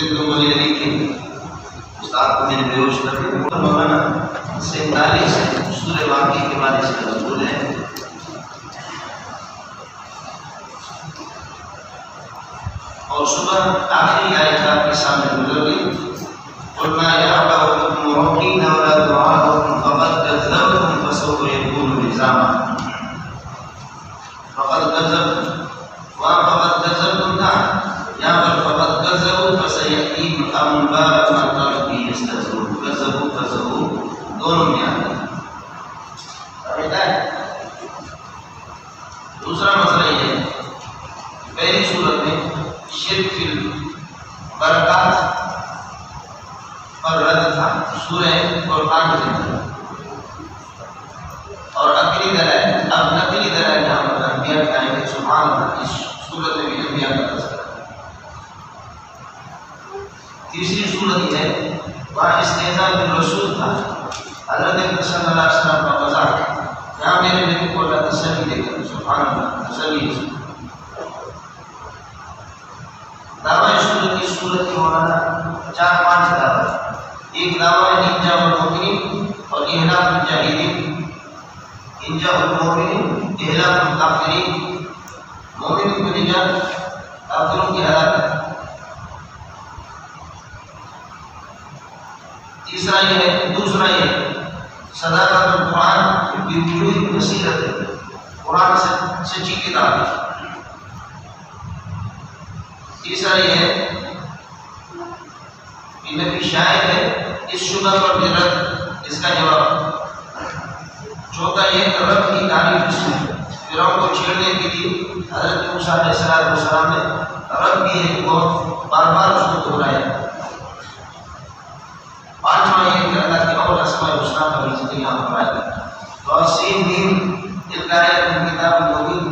تم مجھے لکھیں استاد کو میں نے بیوش کر کے مولانا 47 سورہ واقعہ کے بعد اس کا نزول ہے. اور صبح آخری آیت آپ کے سامنے گزر گئی. قُلْ مَا يَعْبَأُ بِكُمْ رَبِّي لَوْلَا دُعَاؤُكُمْ فَقَدْ كَذَّبْتُمْ فَسَوْفَ يَكُونُ لِزَامًا. فَقَدْ كَذَّبْتُمْ وَفَقَدْ كَذَّبْتُمْ یہاں پر فقط کذبوا فسیأتیہم انباء ما كانوا به یستهزئون. کذبوا دونوں میں آتا ہے. دوسرا مسئلہ یہ ہے پہلی صورت میں شرک فی البرکات پر رد تھا سورہ فرقان کے اندر، اور عقلی دلائل اب نقلی دلائل یہاں پر انبیاء کے آئیں گے. سبحان اللہ، اس صورت میں بھی انبیاء کا تذکرہ. تیسری صورت یہ ہے وہاں استہزاء بالرسول تھا. حضرت صلی اللہ علیہ وسلم کا مذاق. یہاں میرے نبی کو اللہ تسلی دے کر سبحان اللہ تسلی. دعویٰ کی صورت کی مولانا 4-5 دعویٰ. ایک دعویٰ ہے انجاء المؤمنین اور اہلاک الجاہلین. انجاء المؤمنین اہلاک الکافرین. مومن کو نجات، کافروں کی ہلاکت. دوسرا یہ صداقت القرآن بوجوہ بصیرت. قرآن سچی کتاب ہے. تیسرا یہ ہے کہ نبی شاہد ہے اس شبہ پر بھی رد، اس کا جواب. چوتھا یہ رب کی تعریف اس میں فرعون کو چھیڑنے کے لیے حضرت موسیٰ علیہ السلام نے رب کی ایک بہت بار بار اس کو دہرایا. پانچواں یہ کہ اللہ کی اور اسماء الحسنی کا ذکر یہاں پر آیا. توسین دین القاء کتاب المبین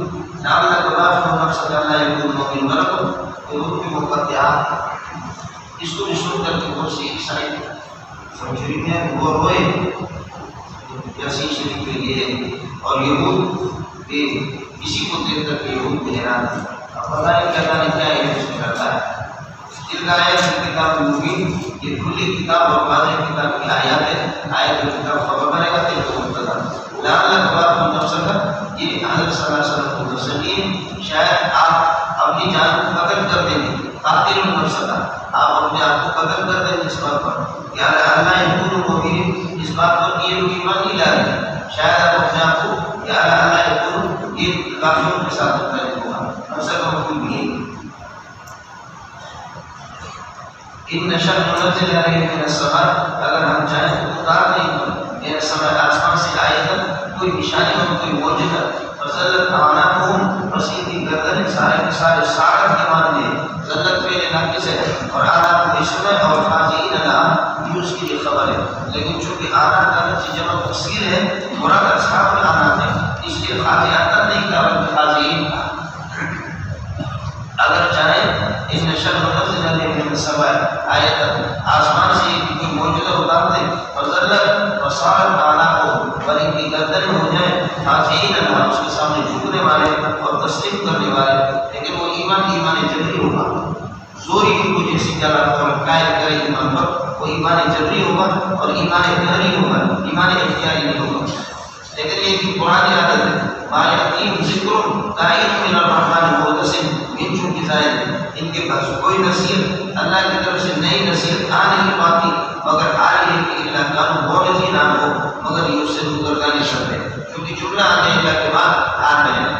لعلک باخع نفسک الا یکون مؤمن ولکم حروف مقطعات. اس کو بھی سن کر کے بہت سی عیسائی شریف ہیں وہ روئے یاسین شریف کے لیے اور یہود کے اسی کو دیکھ کر کے یہود بھی حیران ہیں. اب پتہ نہیں کہ اللہ نے کیا یہ اس میں کرتا ہے. کتاب المبین یہ کھلی کتاب اور واضح کتاب کی آیات ہے. آیت کی کتاب خبر بنے گا تیرے کو مبتدا لعلک باخع نفسک. یہ حضرت صلی اللہ علیہ وسلم کو تسلیم. شاید آپ اپنی جان کو قتل کر دیں گے. قاتل نفسک، آپ اپنے آپ کو قتل کر دیں گے اس بات پر یا اللہ یکون مؤمنین، اس بات پر کہ یہ لوگ ایمان نہیں لا رہے. شاید آپ اپنے آپ کو یا اللہ یکون یہ کافروں کے ساتھ مختلف ہوگا. نفسک مفعول بھی ان نشأ ننزل علیہم من السماء. اگر ہم چاہیں تو اتار دیں گے من السماء آسمان سے آیت کوئی نشانی ہو کوئی معجزہ. فزلت اعناقہم رسید کی گردن سارے کے سارے ساڑت کے ماننے. ذلت پہلے ناقص ہے اور آناق اسم ہے اور خاضعین لہا یہ اس کی خبر ہے. لیکن چونکہ آناق کا لفظ جمع تفسیر ہے مراد اصحاب العناق ہے، اس لیے خاضعات نہیں کہا بلکہ خاضعین. اگر چاہیں ان نشأ ننزل علیہم من السماء آیت آسمان سے کوئی معجزہ اتار دیں. فزلت وصارت اعناقہم اور ان کی گردنیں ہو جائیں خاضعین لہا اس کے سامنے جھکنے والے اور تسلیم کرنے والے. لیکن وہ ایمان جبری ہوگا. زوری ان کو جیسے کہ اللہ تعالیٰ قائد کرے ایمان پر، وہ ایمان جبری ہوگا اور ایمان قہری ہوگا، ایمان اختیاری نہیں ہوگا. لیکن یہ بھی قرآن عادت ہے ما یأتیہم ذکر قائد من الرحمن محدث من چونکہ ظاہر ان کے پاس کوئی نصیحت اللہ کی طرف سے نئی نصیحت آ نہیں پاتی مگر آ رہی ہے کہ اللہ کانو معرضین عنہ مگر یہ اس سے روگردانی کرتے ہیں کیونکہ جملہ آنے اللہ کے بعد آ رہے ہیں.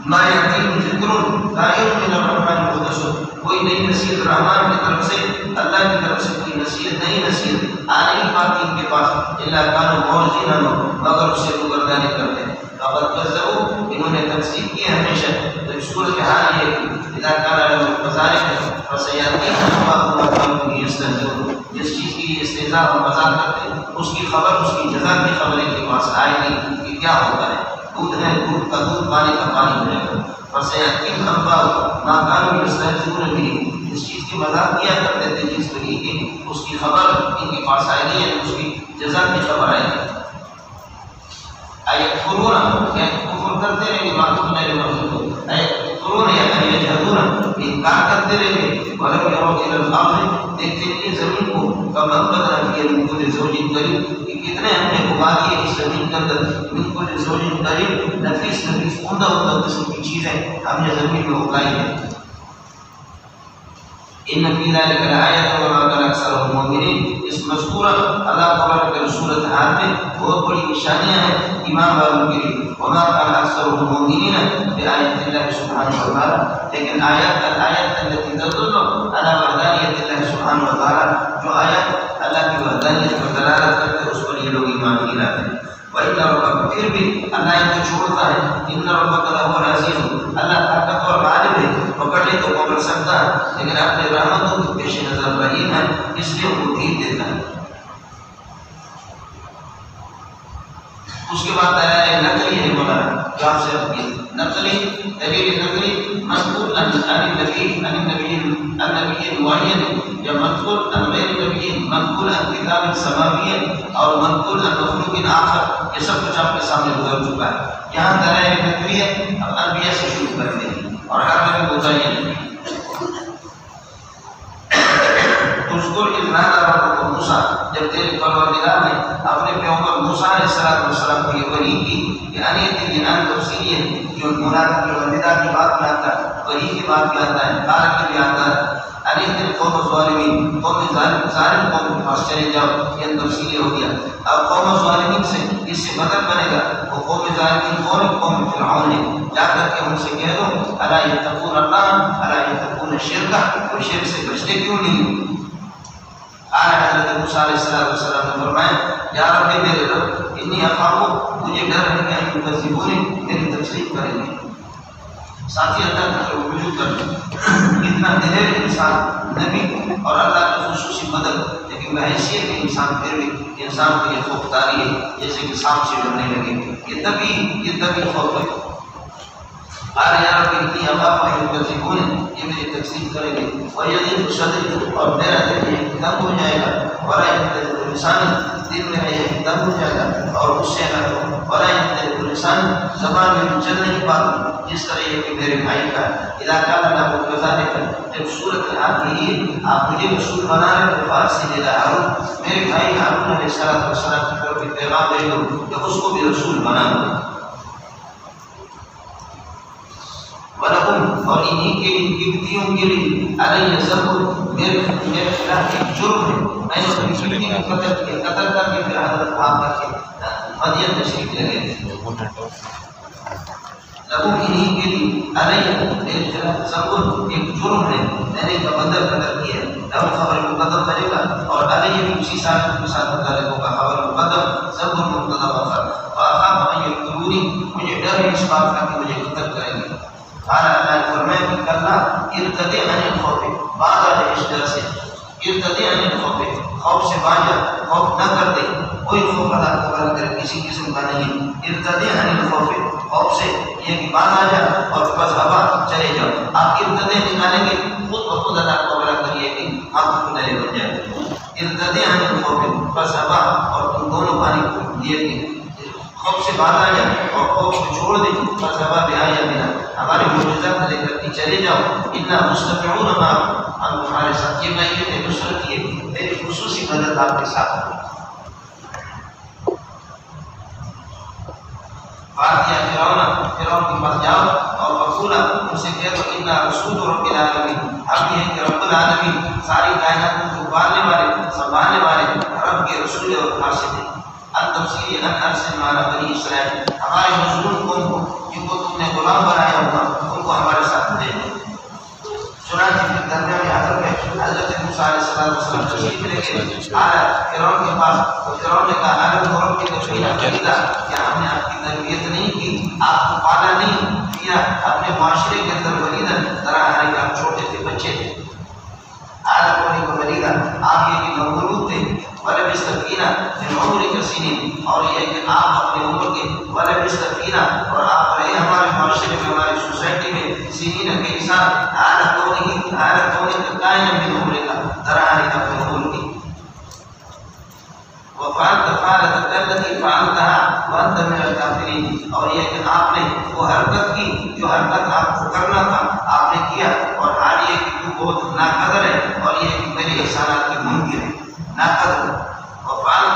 ما یأتیہم ذکر قائد من الرحمن محدث کوئی نئی نصیحت رحمان کی طرف سے اللہ کی طرف سے کوئی نصیحت نئی نصیحت آ نہیں پاتی ان کے پاس اللہ کانو معرضین عنہ مگر اس سے روگردانی کرتے ہیں. فقد کذبوا انہوں نے تکذیب کی ہمیشہ. تو اس صورت حال یہ ہے اذا کان لهم المذالک فسیأتیہم انباء ما كانوا به یستهزئون. جس چیز کی استہزاء اور مذاق کرتے ہیں اس کی خبر اس کی جزا کی خبر ان کے پاس آئے گی کہ کیا ہوتا ہے. دودھ ہے دودھ کا دودھ، پانی کا پانی ہو جائے گا. فسیأتیہم انباء ما كانوا یستهزئون به. جس چیز کی مذاق کیا کرتے تھے جس طریقے کی اس کی خبر ان کے پاس آئے گی یعنی اس کی جزا کی خبر آئے گی. ایکفرون یا کفر کرتے رہیں گے معقول نہیں مرضی ایکفرون یا یجحدون انکار کرتے رہیں گے ولم يروا الى الارض دیکھتے ہیں زمین کو کم بدلا فيها من كل زوج كريم کہ کتنے ہم نے گھما دیے اس زمین کے اندر من كل زوج كريم نفیس نفیس عمدہ عمدہ قسم کی چیزیں ہم نے زمین میں اگائی ہیں. ان فی ذلک لآیۃ وما کان اکثرهم مؤمنین اس مذکورہ اللہ تبارک و سورۃ حج میں بہت بڑی نشانیاں ہیں ایمان والوں کے لیے. وما کان اکثرهم مؤمنین بآیات اللہ سبحانہ و تعالی لیکن آیات التي تدل على وحدانیت اللہ سبحانہ و تعالی جو آیات اللہ کی وحدانیت پر دلالت کرتے ہیں اس پر یہ لوگ ایمان نہیں لاتے. وَإِنَّ رَبَّكَ پھر بھی اللہ ان کو چھوڑتا ہے. إِنَّ رَبَّكَ لَهُوَ الْعَزِيزُ اللہ طاقت اور غالب ہے پکڑ لے تو پکڑ سکتا ہے لیکن اپنے رحمتوں کے پیش نظر رحیم ہے اس لیے وہ ڈھیل دیتا ہے. اس کے بعد دلائل نقلی ہے مولانا جو آپ سے اب نقلی دلیل نقلی منقول عن النبي معین یا منقول عن غیر نبی منقول عن کتاب سماوی اور منقول عن مخلوق آخر یہ سب کچھ آپ کے سامنے گزر چکا ہے. یہاں دلائل نقلی ہے اب انبیاء سے شروع کرتے ہیں اور ہر نبی کو چاہیے اذکر اذ نادى ربك موسیٰ جب تیرے پروردگار نے اپنے پیغمبر موسیٰ علیہ السلام کو یہ وحی کی کہ انیت جنان تفصیلی ہے جو مراد جو ندا کی بات میں آتا ہے وحی کی بات میں آتا ہے قال کی بھی آتا ہے انیت قوم ظالمین قوم ظالم قوم کے پاس چلے جاؤ یہ تفصیلی ہو گیا. اب قوم ظالمین سے اس سے بدل بنے گا وہ قوم ظالمین قوم فرعون ہے جا کر کے ان سے کہہ دو الا یتقون اللہ الا یتقون الشرک اور شرک سے بچتے کیوں نہیں. حضرت موسیٰ علیہ السلام نے فرمایا یا رب میرے رب انی اخاف مجھے ڈر ہے کہ ان یکذبون میری تکذیب کریں گے. ساتھی اللہ کا وجود کر اتنا دلیر انسان نبی اور اللہ کا خصوصی مدد لیکن بحیثیت انسان پھر بھی انسان کو یہ خوف طاری ہے جیسے کہ سانپ سے ڈرنے لگے. یہ تبھی خوف ہے. قال یا رب انی اخاف ان یکذبون یہ میری تکذیب کریں گے ویضیق صدری اور میرا دل یہ تنگ ہو جائے گا ولا یمتلئ لسانی دل میں یہ تنگ ہو جائے گا اور اس سے نہ ولا یمتلئ لسانی زبان میں چل نہیں پاتا جس طرح یہ کہ میرے بھائی کا اذا کان له كذلك جب صورت حال یہی ہے آپ مجھے رسول بنا رہے تو فارسی دے رہا ہارون میرے بھائی ہارون علیہ السلام کی طرف پیغام دے دو کہ اس کو بھی رسول بنا دو. ولکم اور انہی کے لیے کبتیوں کے لیے علیہ ذنب میرے خلاف ایک جرم ہے. میں نے اپنی کبتی کو قتل کر کے پھر حضرت آپ کر کے مدین تشریف لے گئے تھے. لکم انہی کے لیے علیہ میرے خلاف ذنب ایک جرم ہے میں نے کا بدل قتل کیا اب خبر مقدم کرے گا اور علیہ بھی اسی ساتھ کے ساتھ متعلق ہوگا خبر مقدم ذنب مقدم آخر فاخاف ان یقتلونی مجھے ڈر ہے اس بات کا کہ مجھے قتل کریں گے. قال اللہ فرمائے کہ کرنا ارتدع عن الخوف باز آ جائے اس ڈر سے ارتدع عن الخوف خوف سے باز جا خوف نہ کر دے کوئی خوف اللہ تعالیٰ کر کسی قسم کا نہیں. ارتدع عن الخوف خوف سے یہ کہ باز آ جا اور بس ہوا چلے جاؤ. آپ ارتدع نکالیں گے خود بخود اللہ تعالیٰ کریے کہ آپ کو ڈرے بن جائے. ارتدع عن الخوف بس ہوا اور تم دونوں پانی کو یہ کہ خوف سے باز آ جائے اور خوف کو چھوڑ دے بس ہوا بے آیا بنا ہمارے معجزات لے کر کے چلے جاؤ. انا مستطیعون معکم ہم تمہارے ساتھ یہ معیت نصرت کی ہے میری خصوصی مدد آپ کے ساتھ ہے. فاتیا فرعون کے پاس جاؤ اور بقولا ان سے کہہ دو انا رسول رب العالمین ہم یہ کہ رب العالمین ساری کائنات کو پالنے والے سنبھالنے والے رب کے رسول اور قاصد ہیں. التفسیر ان ارسل معنا بنی اسرائیل ہمارے مظلوم قوم کو جن کو تم نے غلام بنایا ہوگا ان کو ہمارے ساتھ دے دو. چنانچہ پھر درمیان حضرت میں حضرت موسیٰ علیہ السلام تشریف لے کے آیا فرعون کے پاس تو فرعون نے کہا اگر غرب کی تشریح خریدا کیا ہم نے آپ کی تربیت نہیں کی آپ کو پالا نہیں کیا اپنے معاشرے کے اندر ولیدن طرح ہمارے آپ چھوٹے تھے بچے تھے عالم ہونے کو ولیدہ آپ یہ کہ مولود تھے ولم یستفینا من عمرک سنین اور یہ کہ آپ اپنے عمر کے ولم یستفینا اور آپ رہے ہمارے معاشرے میں ہماری سوسائٹی میں سنین کے انسان عالم ہونے کا قائم من عمرک طرح اپنے عمر کی وفعلت فعلت التي فعلتها وانت من الکافرین، اور یہ کہ آپ نے وہ حرکت کی جو حرکت آپ کو کرنا تھا آپ نے کیا، اور حال یہ کہ تو بہت ناقدر ہے، اور یہ کہ میرے احسانات کی منکر ہے، ناقدر. اور فعلت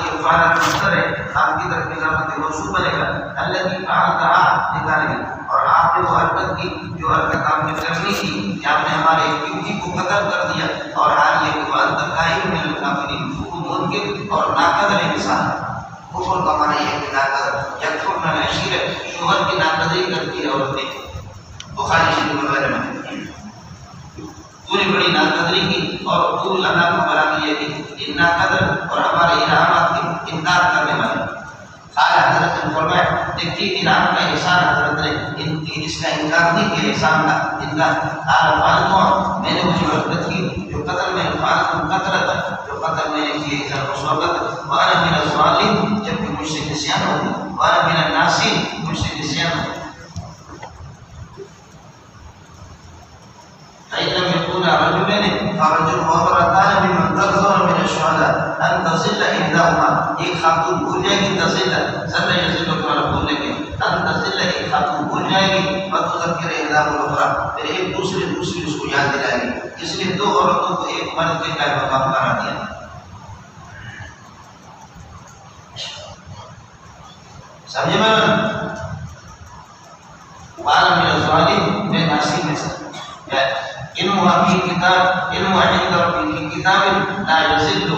یہ فعلت مصدر ہے، آپ کی طرف اضافت موصول بنے گا، الذی فعلتها نکالے، اور آپ نے وہ حرکت کی جو حرکت آپ نے کرنی تھی کہ آپ نے ہمارے بیوی کو قتل کر دیا، اور حال یہ کہ وانت قائم من الکافرین، وہ منکر اور ناقدر انسان. کفر کا معنی ہے کہ ناقدر، یکفرن العشیرہ، شوہر کی ناقدری کرتی ہے عورتیں. بخاری شریف وغیرہ میں پوری بڑی ناقدری کی، اور تو اللہ کو بلا کی کہ ان ناقدر اور ہمارے انعامات کے انکار کرنے والے. حضرت نے فرمایا دیکھیے انعام کا احسان حضرت نے اس کا انکار نہیں کیا، احسان کا انکار. میں نے وہ جو حرکت کی جو قتل میں قتل تھا، جو قتل میں نے کیے وقت وانا من الظالمین، جبکہ مجھ سے نسیان ہو گیا، وانا من الناسین، مجھ سے نسیان ہو گیا. فإن يكون رجلين فرجل وامرأتان ممن ترضون من الشهداء أن تزل إحداهما، ایک خاتون بھول جائے گی، تزل زل یزل تمہارا بھولنے کے، ان تزل ایک خاتون بھول جائے گی، فتذکر إحداهما الأخرى، پھر ایک دوسری اس کو یاد دلائے گی. اس لیے دو عورتوں کو ایک مرد کے قائم مقام قرار دیا. سمجھے میں وانا من الظالمین، میں ناصر میں سے علم کی کتاب، علم عند ربی کی کتاب لا یزل، جو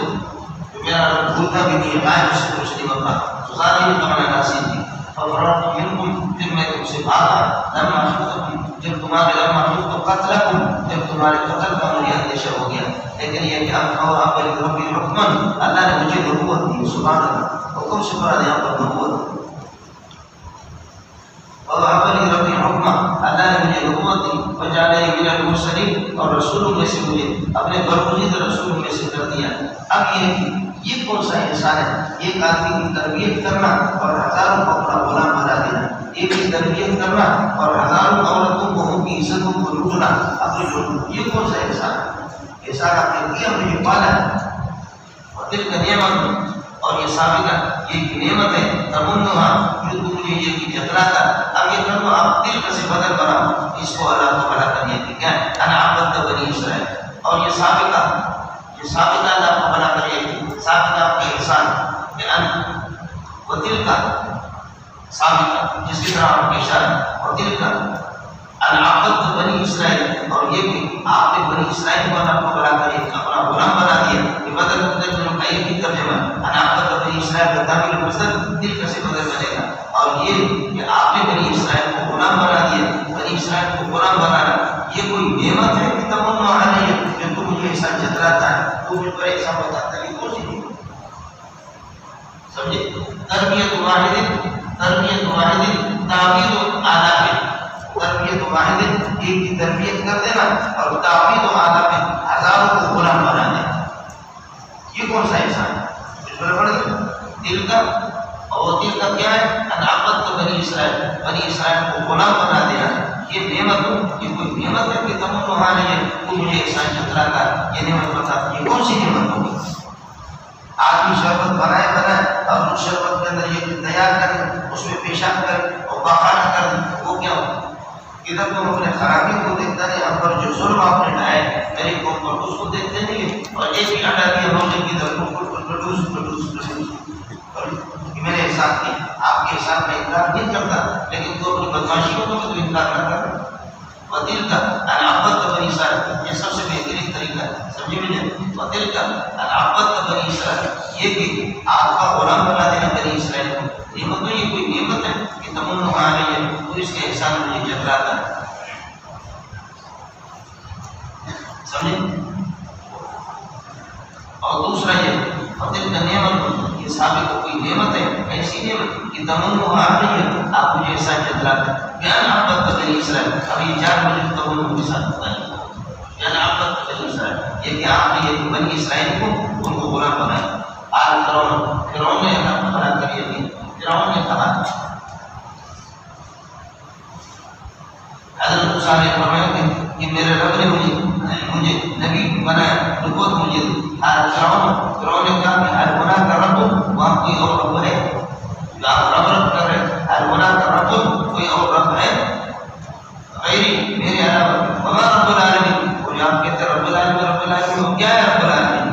میرا رب بھولتا بھی نہیں ہے، غائب اس سے کچھ نہیں ہوتا. ظالم کا معنی ناصر تھی. ففررت منکم، پھر میں تم سے بھاگا، لما خفتکم، جب تمہارے لما خفت قتلکم، جب تمہارے قتل کا مجھے اندیشہ ہو گیا. لیکن یہ کہ اب ربی حکمن، اللہ نے مجھے نبوت دی. سبحان اللہ، حکم سے مراد یہاں پر نبوت. وَوَهَبَنِي رَبِّي حُکْمًا، اللہ نے مجھے نبوت دی. وَجَعَلَنِي مِنَ الْمُرْسَلِينَ، اور رسولوں میں سے مجھے اپنے برگزیدہ رسولوں میں سے کر دیا. اب یہ کون سا انسان ہے؟ ایک آدمی کی تربیت کرنا اور ہزاروں کو اپنا غلام بنا دینا، ایک کی تربیت کرنا اور ہزاروں عورتوں کو ان کی عزتوں کو لوٹنا اپنے لوٹنا، یہ کون سا انسان ہے؟ انسان آپ نے کیا، مجھے پالا ہے. اور دل کا نعمت، اور یہ ثابت ہے یہ نعمت ہے تمنہا، جو تم مجھے یہ کی جتلا تھا. اب یہ کر دو، آپ دل کا سے بدل بنا اس کو اللہ کو بنا کرنے کی کیا ہے، انا عبدت بنی اسرائیل. اور یہ ثابت اللہ کو بنا کر یہ ثابت آپ کا احسان کہ ان وہ دل کا ثابت جس کی طرح آپ کی اشارہ، اور دل کا انا عبدت بنی اسرائیل، اور یہ کہ آپ نے بنی اسرائیل کو اللہ کو بنا کر ایک اپنا غلام بنا دیا. یہ بدل کا ایک ہی ترجمہ انا عبدت بنی اسرائیل کا تعبیر مصدر دل کا سے بدل بنے گا. اور یہ کہ آپ نے بنی اسرائیل کو غلام بنا دیا، بنی اسرائیل کو غلام بنانا یہ کوئی نعمت ہے کہ تمنا علیہ، جو تم مجھے احسان جتلاتا ہے، تو مجھ پر احسان بتاتا ہے. کون سی نعمت سمجھے؟ تربیت واحد تعبیر آداب، تربیت واحد ایک کی تربیت کر دینا اور تعبیر و آداب ہزاروں کو غلام بنا دینا، یہ کون سا احسان ہے؟ اس پر پڑھ گیا دل کا. اور دل کا کیا ہے؟ انعامت تو بنی اسرائیل کو غلام بنا دینا. یہ نعمت، یہ کوئی نعمت ہے کہ تم تمہارے تو مجھے احسان جتلاتا ہے، یہ نعمت بتا. یہ کون سی نعمت ہوگی؟ آدمی شربت بنائے اور اس شربت کے اندر یہ تیار کرے، اس میں پیشاب کرے اور باخانہ کرے، وہ کیا ہو؟ ادھر تم اپنے خرابی کو دیکھتا نہیں، ہم پر جو ظلم آپ نے ڈھائے میری قوم پر اس کو دیکھتے نہیں. اور ایک ہی انڈا دیا ہونے کی ادھر میرے احسان کی، آپ کے احسان کا انکار نہیں کرتا، لیکن تو اپنی بدماشی کو تو انکار نہ کر. وَدِل کا انعامت بنی اسرائیل، یہ سب سے بہترین طریقہ ہے، سمجھے مجھے؟ وَدِل کا انعامت بنی اسرائیل، یہ کہ آپ کا غلام بنا دینا بنی اسرائیل کو. نعمت تو یہ کوئی نعمت ہے کہ تمنا علیہ، تو اس کے احسان مجھے جتلاتا ہے. سمجھے؟ اور دوسرا یہ وَدِل کا نعمت، یہ ثابت کو کوئی نعمت ہے، ایسی نعمت کہ تمنا علیہ، آپ مجھے احسان جتلاتا ہے. بیان عبدت بنی اسرائیل، ابھی چار مجھے تمنا کے ساتھ بتائیں. بیان عبدت بنی اسرائیل، یہ کہ آپ نے یہ بنی اسرائیل کو ان کو غلام بنایا. آج فرعون نے بنا کر یہ دی. فرعون نے کہا، حضرت موسیٰ نے فرمایا کہ میرے رب نے مجھے نبی بنایا، نبوت مجھے دی. فرعون نے کہا کہ ہر گناہ کا رب وہاں کوئی اور رب ہے جو آپ رب رب کر رہے ہیں؟ ہر گناہ کا رب کوئی اور رب ہے غیری میرے علاوہ؟ وما رب العالمین، اور آپ کہتے ہیں رب العالمین وہ کیا ہے رب العالمین؟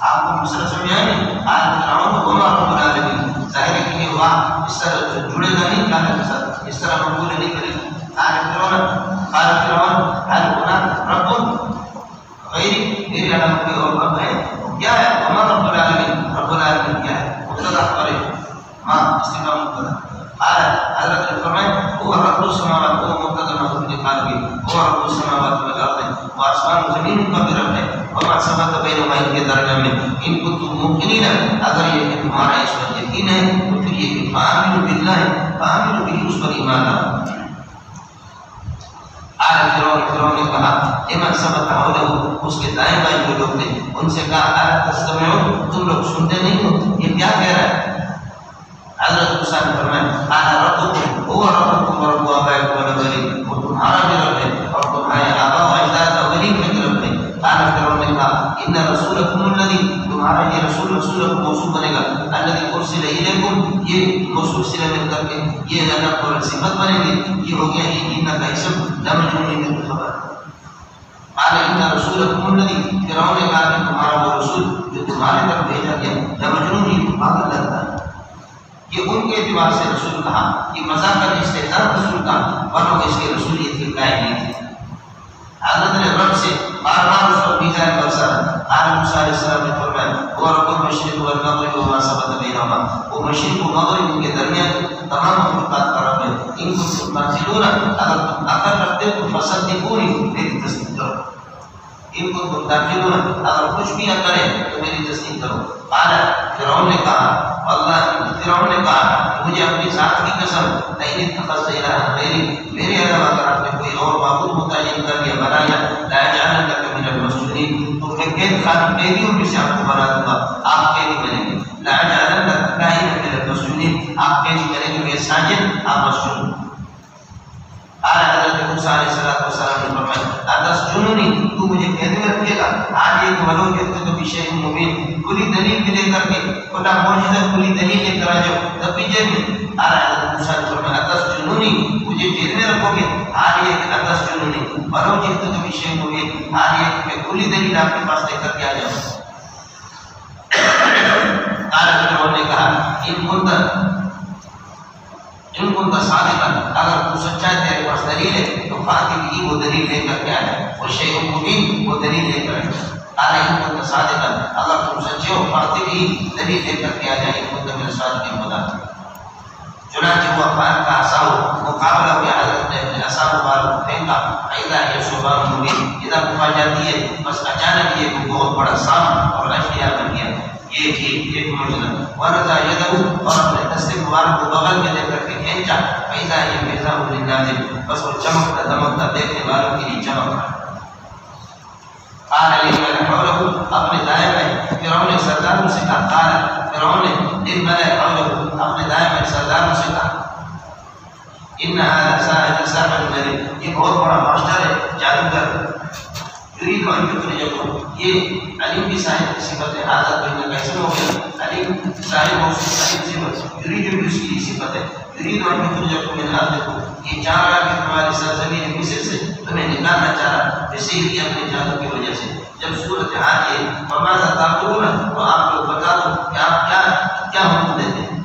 آپ کو مسئلہ سمجھائیں گے آج فرعون وما رب العالمین، ظاہر ہے کہ وہاں اس طرح جڑے گا نہیں کہا کے ساتھ، اس طرح مقبول نہیں کرے گا. قال فرعون هل هناك رب غیری میرے علاوہ کوئی اور رب ہے؟ کیا ہے؟ وما رب العالمین، رب العالمین کیا ہے؟ مبتدا خبر ہاں استفہام مبتدا. قال حضرت نے فرمایا هو رب السماوات، وہ مبتدا محذوف لکھا گیا، هو رب السماوات والارض، وہ آسمان و زمین کا بھی رب ہے. وما ثبت بینہما، ان کے درمیان میں ان کنتم موقنین، اگر یہ کہ تمہارا اس پر یقین ہے تو پھر یہ کہ فآمنوا باللہ، فآمنوا به، اس پر ایمان لاؤ. فرعون نے کہا لمن ثبت حولہ، اس کے دائیں بائیں جو لوگ تھے ان سے کہا الا تستمعون، تم لوگ سنتے نہیں ہو یہ کیا کہہ رہا ہے؟ حضرت موسیٰ نے فرمایا انا ربکم هو ربکم ورب آبائکم الاولین، وہ تمہارا بھی رب ہے اور تمہارے آباء و اجداد اولین کے بھی رب ہے. قال فرعون نے کہا ان رسولکم الذی، تمہارا یہ رسول، رسولکم موصول بنے گا، الذی ارسل الیکم، یہ موصول صلہ مل کر کے یہ لقب اور صفت بنے گی، یہ ہو گیا یہ ان کا اسم لمجنون من خبر. قال ان رسولکم الذی، فرعون نے کہا کہ تمہارا وہ رسول جو تمہارے طرف بھیجا گیا لمجنون، یہ پاگل لگتا ہے. یہ ان کے اعتبار سے رسول کہا، یہ مذاق کا استحضار رسول کہا، ورنہ اس کے رسولیت کے قائل نہیں تھے. حضرت نے رب سے بار بار اس پر میزان برسا. قال موسیٰ علیہ السلام نے فرمایا وہ رب المشرق والمغرب وما ثبت بینہما، وہ مشرق و مغرب ان کے درمیان تمام مخلوقات کا رب ہے. ان کنتم تعقلون، اگر تم عقل رکھتے تو فصدقونی، میری تصدیق کرو. ان کنتم تعقلون، اگر کچھ بھی نہ کریں تو میری تصدیق کرو. قال فرعون نے کہا اللہ، فرعون نے کہا مجھے اپنی ذات کی قسم لئن اتخذت الہا غیری، میرے علاوہ اگر آپ نے کوئی اور معبود متعین کر لیا بنایا لاجعلنک من المسجونین، تو میں قید خانہ قیدیوں میں سے آپ کو بنا دوں گا، آپ قیدی بنیں گے. لاجعلنک من المسجونین، آپ قیدی بنیں گے ساجد، آپ مسجون. حضرت موسیٰ علیہ السلام نے فرمایا اتسجنونی، تو مجھے قید میں رکھے گا؟ آج ایک ولو جتنے تو بشیء مبین، کھلی دلیل بھی لے کر کے، کھلا معجزہ کھلی دلیل لے کر آ جاؤ تب بھی جیل میں. حضرت موسیٰ نے فرمایا اتسجنونی، مجھے جیل میں رکھو گے؟ آج ایک اتسجنونی ولو جتنے تو بشیء مبین، آج ایک میں کھلی دلیل آپ کے پاس لے کر کے آ جاؤں. فرعون نے کہا ان کنت صادقا، اگر تو سچا ہے تیرے پاس دلیل ہے تو فاتی بھی وہ دلیل لے کر کے آئے، وہ شیء مبین وہ دلیل لے کر آئے. قال ان کنت صادقا، اگر تم سچے ہو فاتی بھی دلیل لے کر کے آ جائے، کنت من الصادقین خدا. چنانچہ وہ افعال کا عصا مقابلہ ہوا، حضرت نے اپنے عصا مبارک کو پھینکا، فاذا ہی ثعبان مبین، اذا کھا جاتی ہے بس اچانک یہ کوئی بہت بڑا سانپ اور اشیاء بن گیا. یہ تھی ایک معجزہ. ورضا یدہ، اور اپنے دست مبارک کو بغل میں لے کر کے کھینچا، فاذا ہی بیضاء للناظرین، بس وہ چمکتا دمکتا دیکھنے والوں کے لیے چمک رہا. قال لمن حوله، اپنے دائیں بائیں فرعون نے سرداروں سے کہا، قال فرعون نے لمن حوله، اپنے دائیں بائیں سرداروں سے کہا ان هذا ساحر علیم، یہ بہت بڑا ماسٹر ہے جادوگر. یرید ان یخرجکم، یہ علیم کی صاحب کی صفت ہے. حاضر تو ان کا اسم ہو گیا علیم صاحب موصوف صاحب صفت. یرید بھی اس کی صفت ہے. یرید ان یخرجکم من ارضکم، یہ چاہ رہا کہ تمہاری سرزمین مصر سے تمہیں نکالنا چاہ رہا بسحر کی، اپنے جادو کی وجہ سے. جب صورت حال یہ فماذا تأمرون، تو آپ لوگ بتا دو کہ آپ کیا حکم دیتے ہیں.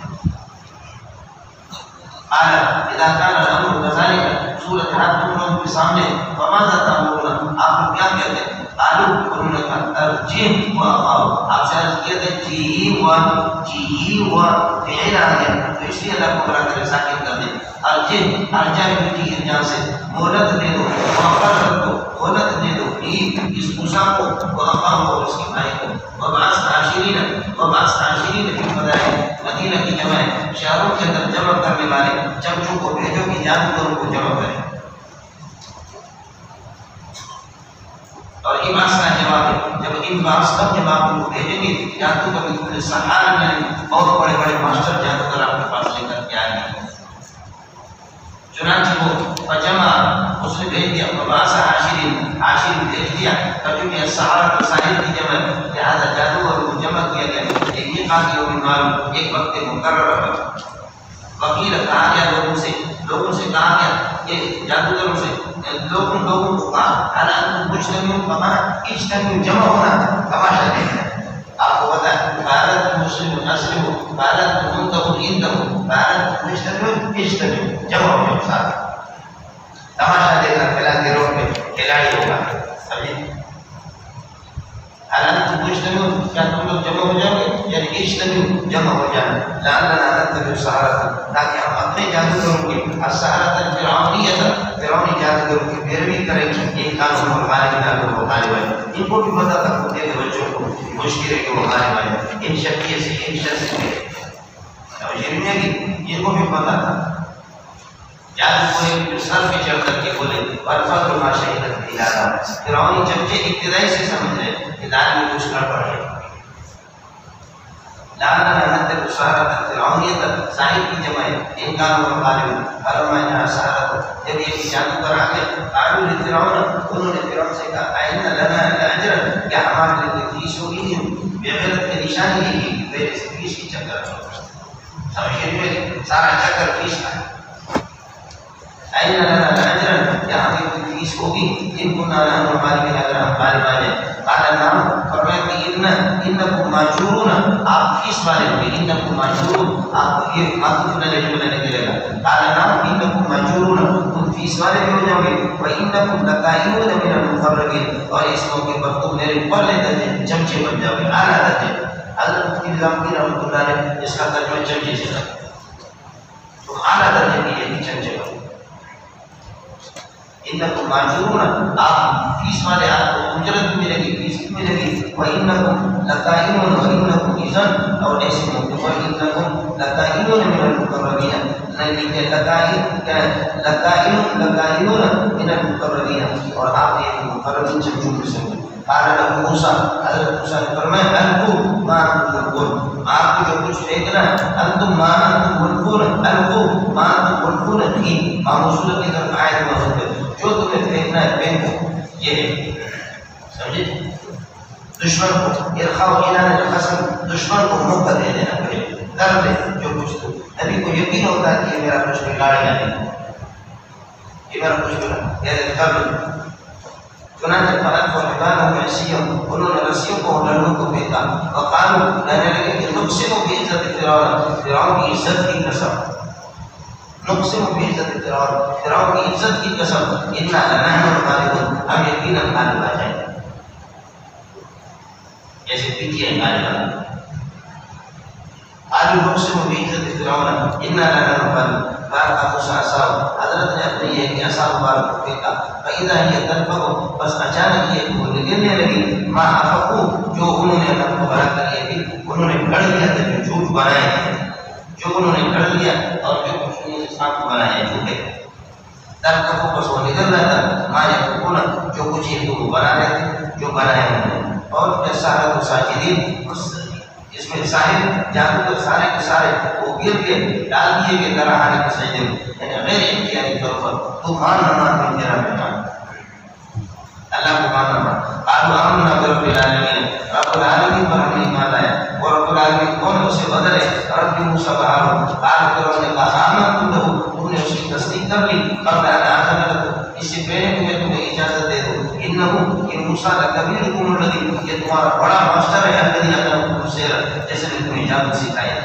قال اذا كان الامر كذلك، صورت حال تم لوگوں کے سامنے فماذا تأمرون، آپ لوگ کیا کہتے ہیں؟ قالوا انہوں نے کہا ارجع واخاف، آپ سے عرض کیا تھا جی و فعل آ گیا تو اس لیے اللہ کو برا کرے ساکن کر دیں. ارجع بھی جہاں سے مہلت دے دو، واخر دو مہلت دے دو اس موسیٰ کو، واخاف اور اس کے بھائی کو. وبعث عاشرین فی المدائن، مدینہ کی جمع شہروں کے اندر جمع کرنے والے چمچوں کو بھیجو کہ جادوگروں کو جمع کریں. اور یہ بات کا جواب ہے، جب ان بات کا جواب ان کو بھیجیں گے جادوگر بالکل سہارا نہیں، بہت بڑے بڑے ماسٹر جادوگر آپ کے پاس لے کر کے آئیں گے. چنانچہ وہ فجمع، اس نے بھیج دیا، وبعث عاشرین بھیج دیا، کیونکہ سہارا کو ساحر کی جمع، لہذا جادوگر کو جمع کیا گیا. ایک یہ قاضی یوم معلوم ایک وقت مقرر ہے. وکیل کہا گیا لوگوں سے کہا گیا کہ جادوگروں سے لوگوں کو کہا حالانکہ کچھ نہیں کما اس ٹائم جمع ہونا تماشا دیکھنا. آپ کو پتا ہے بھارت مسلم اسلم بھارت منتخب اندم بھارت مسلم اسلم جمع ہو جاؤ ساتھ تماشا دیکھنا کھلا کے روڈ پہ کھلاڑی ہوگا. سمجھے حالانکہ مسلم کیا تم لوگ جمع ہو جاؤ گے یعنی اسلم جمع ہو جانا لعلنا سہارا تاکہ ہم اپنے جادوگروں کی سہارا فرعونی جادوگروں کی پیروی کریں. یہ قانون ہمارے کتابوں کو غالب ہے. ان کو بھی پتا تھا خود کے بچوں کو مشکل ہے کہ وہ غالب ہے ان شکیے سے ان شر سے ان کو بھی پتا تھا. جادو کوئی سر پہ چڑھ کر کے بولے والفضل ما شهدت بلادا فرعونی چمچے ابتدائی سے سمجھ رہے کہ دال میں کچھ گڑبڑ ہے. لعلنا نتبع سحرة فرعونیت صاحب کی جمع ان کانوا غالب فلما جاء السحرة جب یہ جادوگر آ گئے قالوا لفرعون انہوں نے فرعون سے کہا ان لنا لاجرا کیا ہمارے لیے کوئی فیس ہوگی بغیرت کی نشانی ہے میرے سے فیس کی چکر سمجھے میں سارا چکر فیس کا این لنا لاجرا کیا ہمیں کوئی فیس ہوگی ان کو نہ ہمارے اگر ہم غالب آ جائیں. قال نعم فرمایا کہ انکم ماجورون آپ فیس والے ہوں گے. انکم ماجورون آپ یہ معطوف نہ نکلے گا. قال نعم انکم ماجورون تم فیس والے بھی ہو جاؤ گے. وانکم لقائمون من المقربین اور اس موقع پر تم میرے پرلے درجے چمچے بن جاؤ گے اعلیٰ درجے. حضرت مفتی نظام الدین رحمۃ اللہ نے اس کا ترجمہ چمچے سے کیا تم اعلیٰ درجے کے یہ چمچے بن انکم ماجورون آپ فیس والے آپ کو اجرت ملے گی فیس ملے گی. وانکم لقائمون وانکم اذن اور ایسے موقع پر انکم لقائمون من المقربین لقائمون من المقربین اور آپ ایک مقربین چمچوں میں سے. قال له موسیٰ حضرت موسیٰ نے فرمایا القوا ما انتم ملقون آپ کو جو کچھ پھینکنا انتم ما انتم ملقون القوا ما انتم ملقون بھی موصول کی طرف آیت موجود ہے جو تمہیں پھینکنا ہے پھینکو. یہ سمجھے دشمن کو ارخاء اعلان القسم دشمن کو موقع دے دینا پڑے کر دے جو کچھ تو نبی کو یقین ہوتا ہے کہ یہ میرا کچھ بگاڑے گا نہیں یہ میرا کچھ بگاڑے کر دے. چنانچہ فلک و حبان و عصیوں انہوں نے رسیوں کو ڈنڈوں کو پھینکا وقالوا کہنے لگے کہ نقسم بعزت فرعون کی عزت کی قسم نقسم بعزت فرعون کی عزت کی قسم انا لنحن الغالبون ہم یقیناً غالب آ جائیں گے. جیسے پیٹیاں غالب قالوا نقسم بعزت فرعون انا لنحن الغالبون. بارک موسیٰ عصاہ حضرت نے اپنے یہ کہ عصا مبارک کو پھینکا فإذا هي تلفظ بس اچانک یہ بولنے گرنے لگی ما افقوا جو انہوں نے اپنا بڑا کر لیا تھی انہوں نے گھڑ لیا تھا جو جھوٹ بنائے جو انہوں نے گھڑ لیا اور جو کچھ انہوں نے ساتھ بنائے جھوٹے تلفظ بس وہ نکل رہا تھا ما یقولون جو کچھ یہ تو بنا رہے تھے جو بنائے انہوں نے. اور سارا ساجدین اس میں صاحب جادوگر سارے کے سارے وہ گر کے ڈال دیے گئے درہانے کے سجدے میں یعنی غیر اختیاری طور پر تو مان نہ مان تیرا بیٹا اللہ کو مان نہ مان. قالوا آمنا برب العالمین رب العالمین پر ہم نے ایمان لایا اور رب العالمین کون اسے بدلے رب موسیٰ بہارو قال فرعون نے کہا آمنتم له تم نے اس کی تصدیق کر لی قبل ان آذن لكم اس سے پہلے کہ میں تمہیں اجازت دے دوں انه یہ موسیٰ لکبیرکم الذی یہ تمہارا بڑا ماسٹر ہے الذی علمکم السحر جیسے نے تمہیں جادو سکھایا.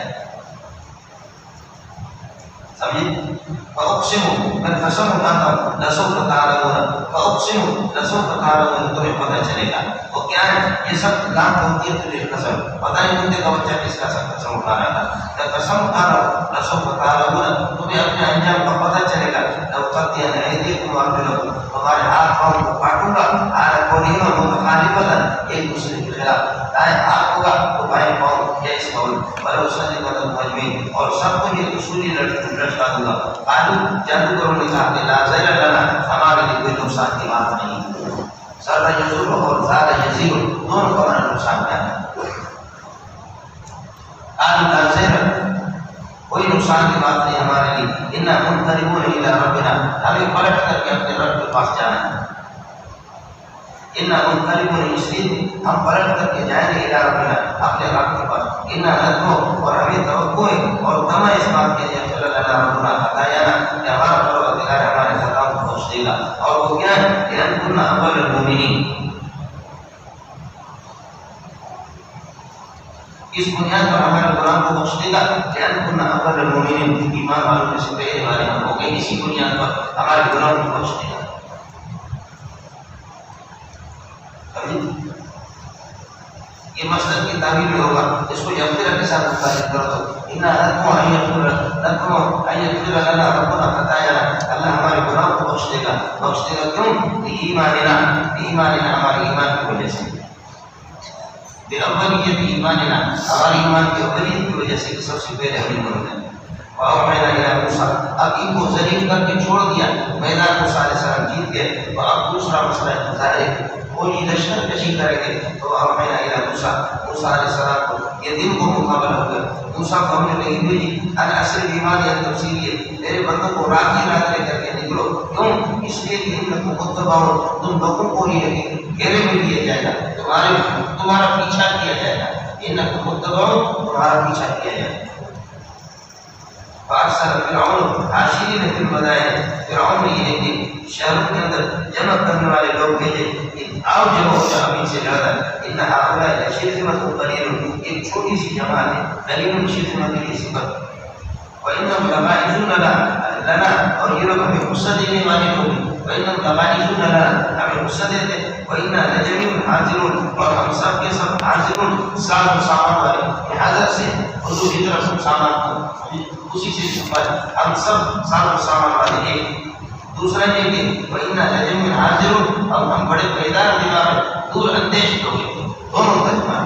سمجھے فاقسم میں قسم اٹھاتا ہوں لسوف تعلمون فاقسم لسوف تعلمون تمہیں پتہ چلے گا. وہ کیا ہے یہ سب لام ہوتی ہے تجھے قسم پتہ نہیں بنتے کا بچہ کس کا سب قسم اٹھا رہا تھا قسم اٹھا رہا ہوں لسوف تعلمون تمہیں اپنے انجام کا پتہ چلے گا. لو قطعن ایدیکم وارجلکم تمہارے ہاتھ پاؤں کو کاٹوں گا علی قولہما متخالفۃ ایک دوسرے کے خلاف دائیں ہاتھ ہوگا تو بائیں پاؤں یا اس قول ولو صدقۃ مجمعین اور سب کو یہ اصولی لٹکا دوں گا. قالوا جادوگروں نے کہا کہ لا ضیر لنا ہمارے لیے کوئی نقصان کی بات نہیں. سر یزور اور زاد یزیر دونوں کا معنی نقصان کیا ہے. قالوا لا ضیر کوئی نقصان کی بات نہیں ہمارے لیے انا منقلبون الی ربنا ہمیں پلٹ کر کے اپنے رب کے پاس جانا ہے. انا منقلبون اس لیے ہم پلٹ کر کے جائیں گے الی ربنا اپنے رب کے پاس انہا ندمو اور ہمیں توقع ہے اور تمہ اس بات کے لیے صلی اللہ ربنا خطایانا کہ ہمارا پروردگار ہمارے خطاؤں کو بخش دے گا. اور وہ کیا ہے کہ ان کننا اول المومنین. اس بنیاد پر ہمارے قرآن کو بخش دے گا کہ ان کننا اول المومنین, ایمان والوں میں سے پہلے والے ہم ہو گئے. اسی بنیاد پر ہمارے گناہوں کو بخش دے گا. یہ مسجد کی تعبیر میں ہوگا, اس کو یغفر کے ساتھ متعلق کر دو. انہا ندمو ان یغفر لنا ربنا خطایانا, اللہ ہمارے گناہوں کو بخش دے گا. بخش دے گا کیوں؟ ایماننا, ایماننا ہمارے ایمان کی وجہ سے, باولیت ایماننا ہمارے ایمان کی اولیت کی وجہ سے, سب سے پہلے ہمیں ہونا ہے. وَأَوْحَيْنَا إِلَىٰ مُوسَىٰ, اب ان کو ذلیل کر کے چھوڑ دیا, میدان موسیٰ علیہ السلام جیت گئے. تو اب دوسرا مسئلہ ظاہر ہے, وہ یہ لشکر کشی کریں گے. تو وَأَوْحَيْنَا إِلَىٰ مُوسَىٰ, موسیٰ علیہ السلام کو یہ دن کو مقابلہ ہو گیا. موسیٰ کو ہم نے نہیں بھیجی ان اصل ایمان یا تفصیل ہے, میرے بندوں کو رات ہی رات لے کر کے نکلو. کیوں؟ اس لیے کہ ان کو متبعون, تم لوگوں کو ہی گھیرے میں لیا جائے گا, تمہارا پیچھا کیا جائے گا. ان کو متبعون, تمہارا پیچھا کیا جائے گا. فارسل فرعون حاشرین فی المدائن, فرعون نے یہ کہ شہروں کے اندر جمع کرنے والے لوگ بھیجے, آؤ جمع ہو جاؤ ابھی سے زیادہ. ان ہؤلاء لشرذمۃ قلیل, ایک چھوٹی سی جماعت ہے, قلیل شرذمۃ کی صفت. وانہم لغائظون لنا, اور یہ لوگ ہمیں غصہ دینے والے لوگ ہیں. وانہم لغائظون لنا, ہمیں غصہ دیتے. وانا لجميع حاضرون, اور ہم سب کے سب حاضرون, ساز و سامان والے. حاضر سے حضور کی طرف سامان کو اسی سے چھپا, ہم سب ساز و سامان والے ہیں. دوسرا یہ کہ وَإِنَّا لَجَمِيعٌ حَاضِرُونَ, اور ہم بڑے بیدار دماغ دور اندیش لوگ ہیں. دونوں کا دماغ.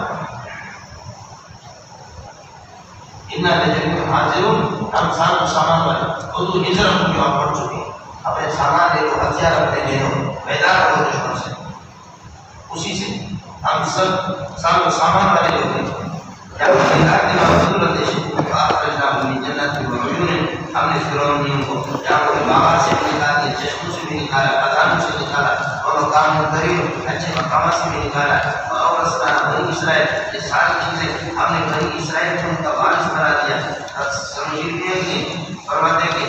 اِنَّا لَجَمِيعٌ حَاضِرُونَ, ہم ساز و سامان والے. اردو ہجرت جو آپ پڑھ چکے ہیں, اپنے سامان لے لو, ہتھیار اپنے لے لو, بیدار ہو دشمن سے. اسی سے ہم سب ساز و سامان والے لوگ ہیں. جب بیدار دماغ دور اندیش فَأَخْرَجْنَاهُم مِّن جَنَّاتٍ وَعُيُونٍ, ہم نے فرعون کو جہاں کے باغات سے بھی نکالا, چشموں سے بھی نکالا, خزانوں سے نکالا, اور مقام کریم اچھے مقامات سے بھی نکالا. وَأَوْرَثْنَا بنی اسرائیل, یہ ساری چیزیں ہم نے بنی اسرائیل کو ان کا وارث بنا دیا. سمجھیے کہ فرماتے کہ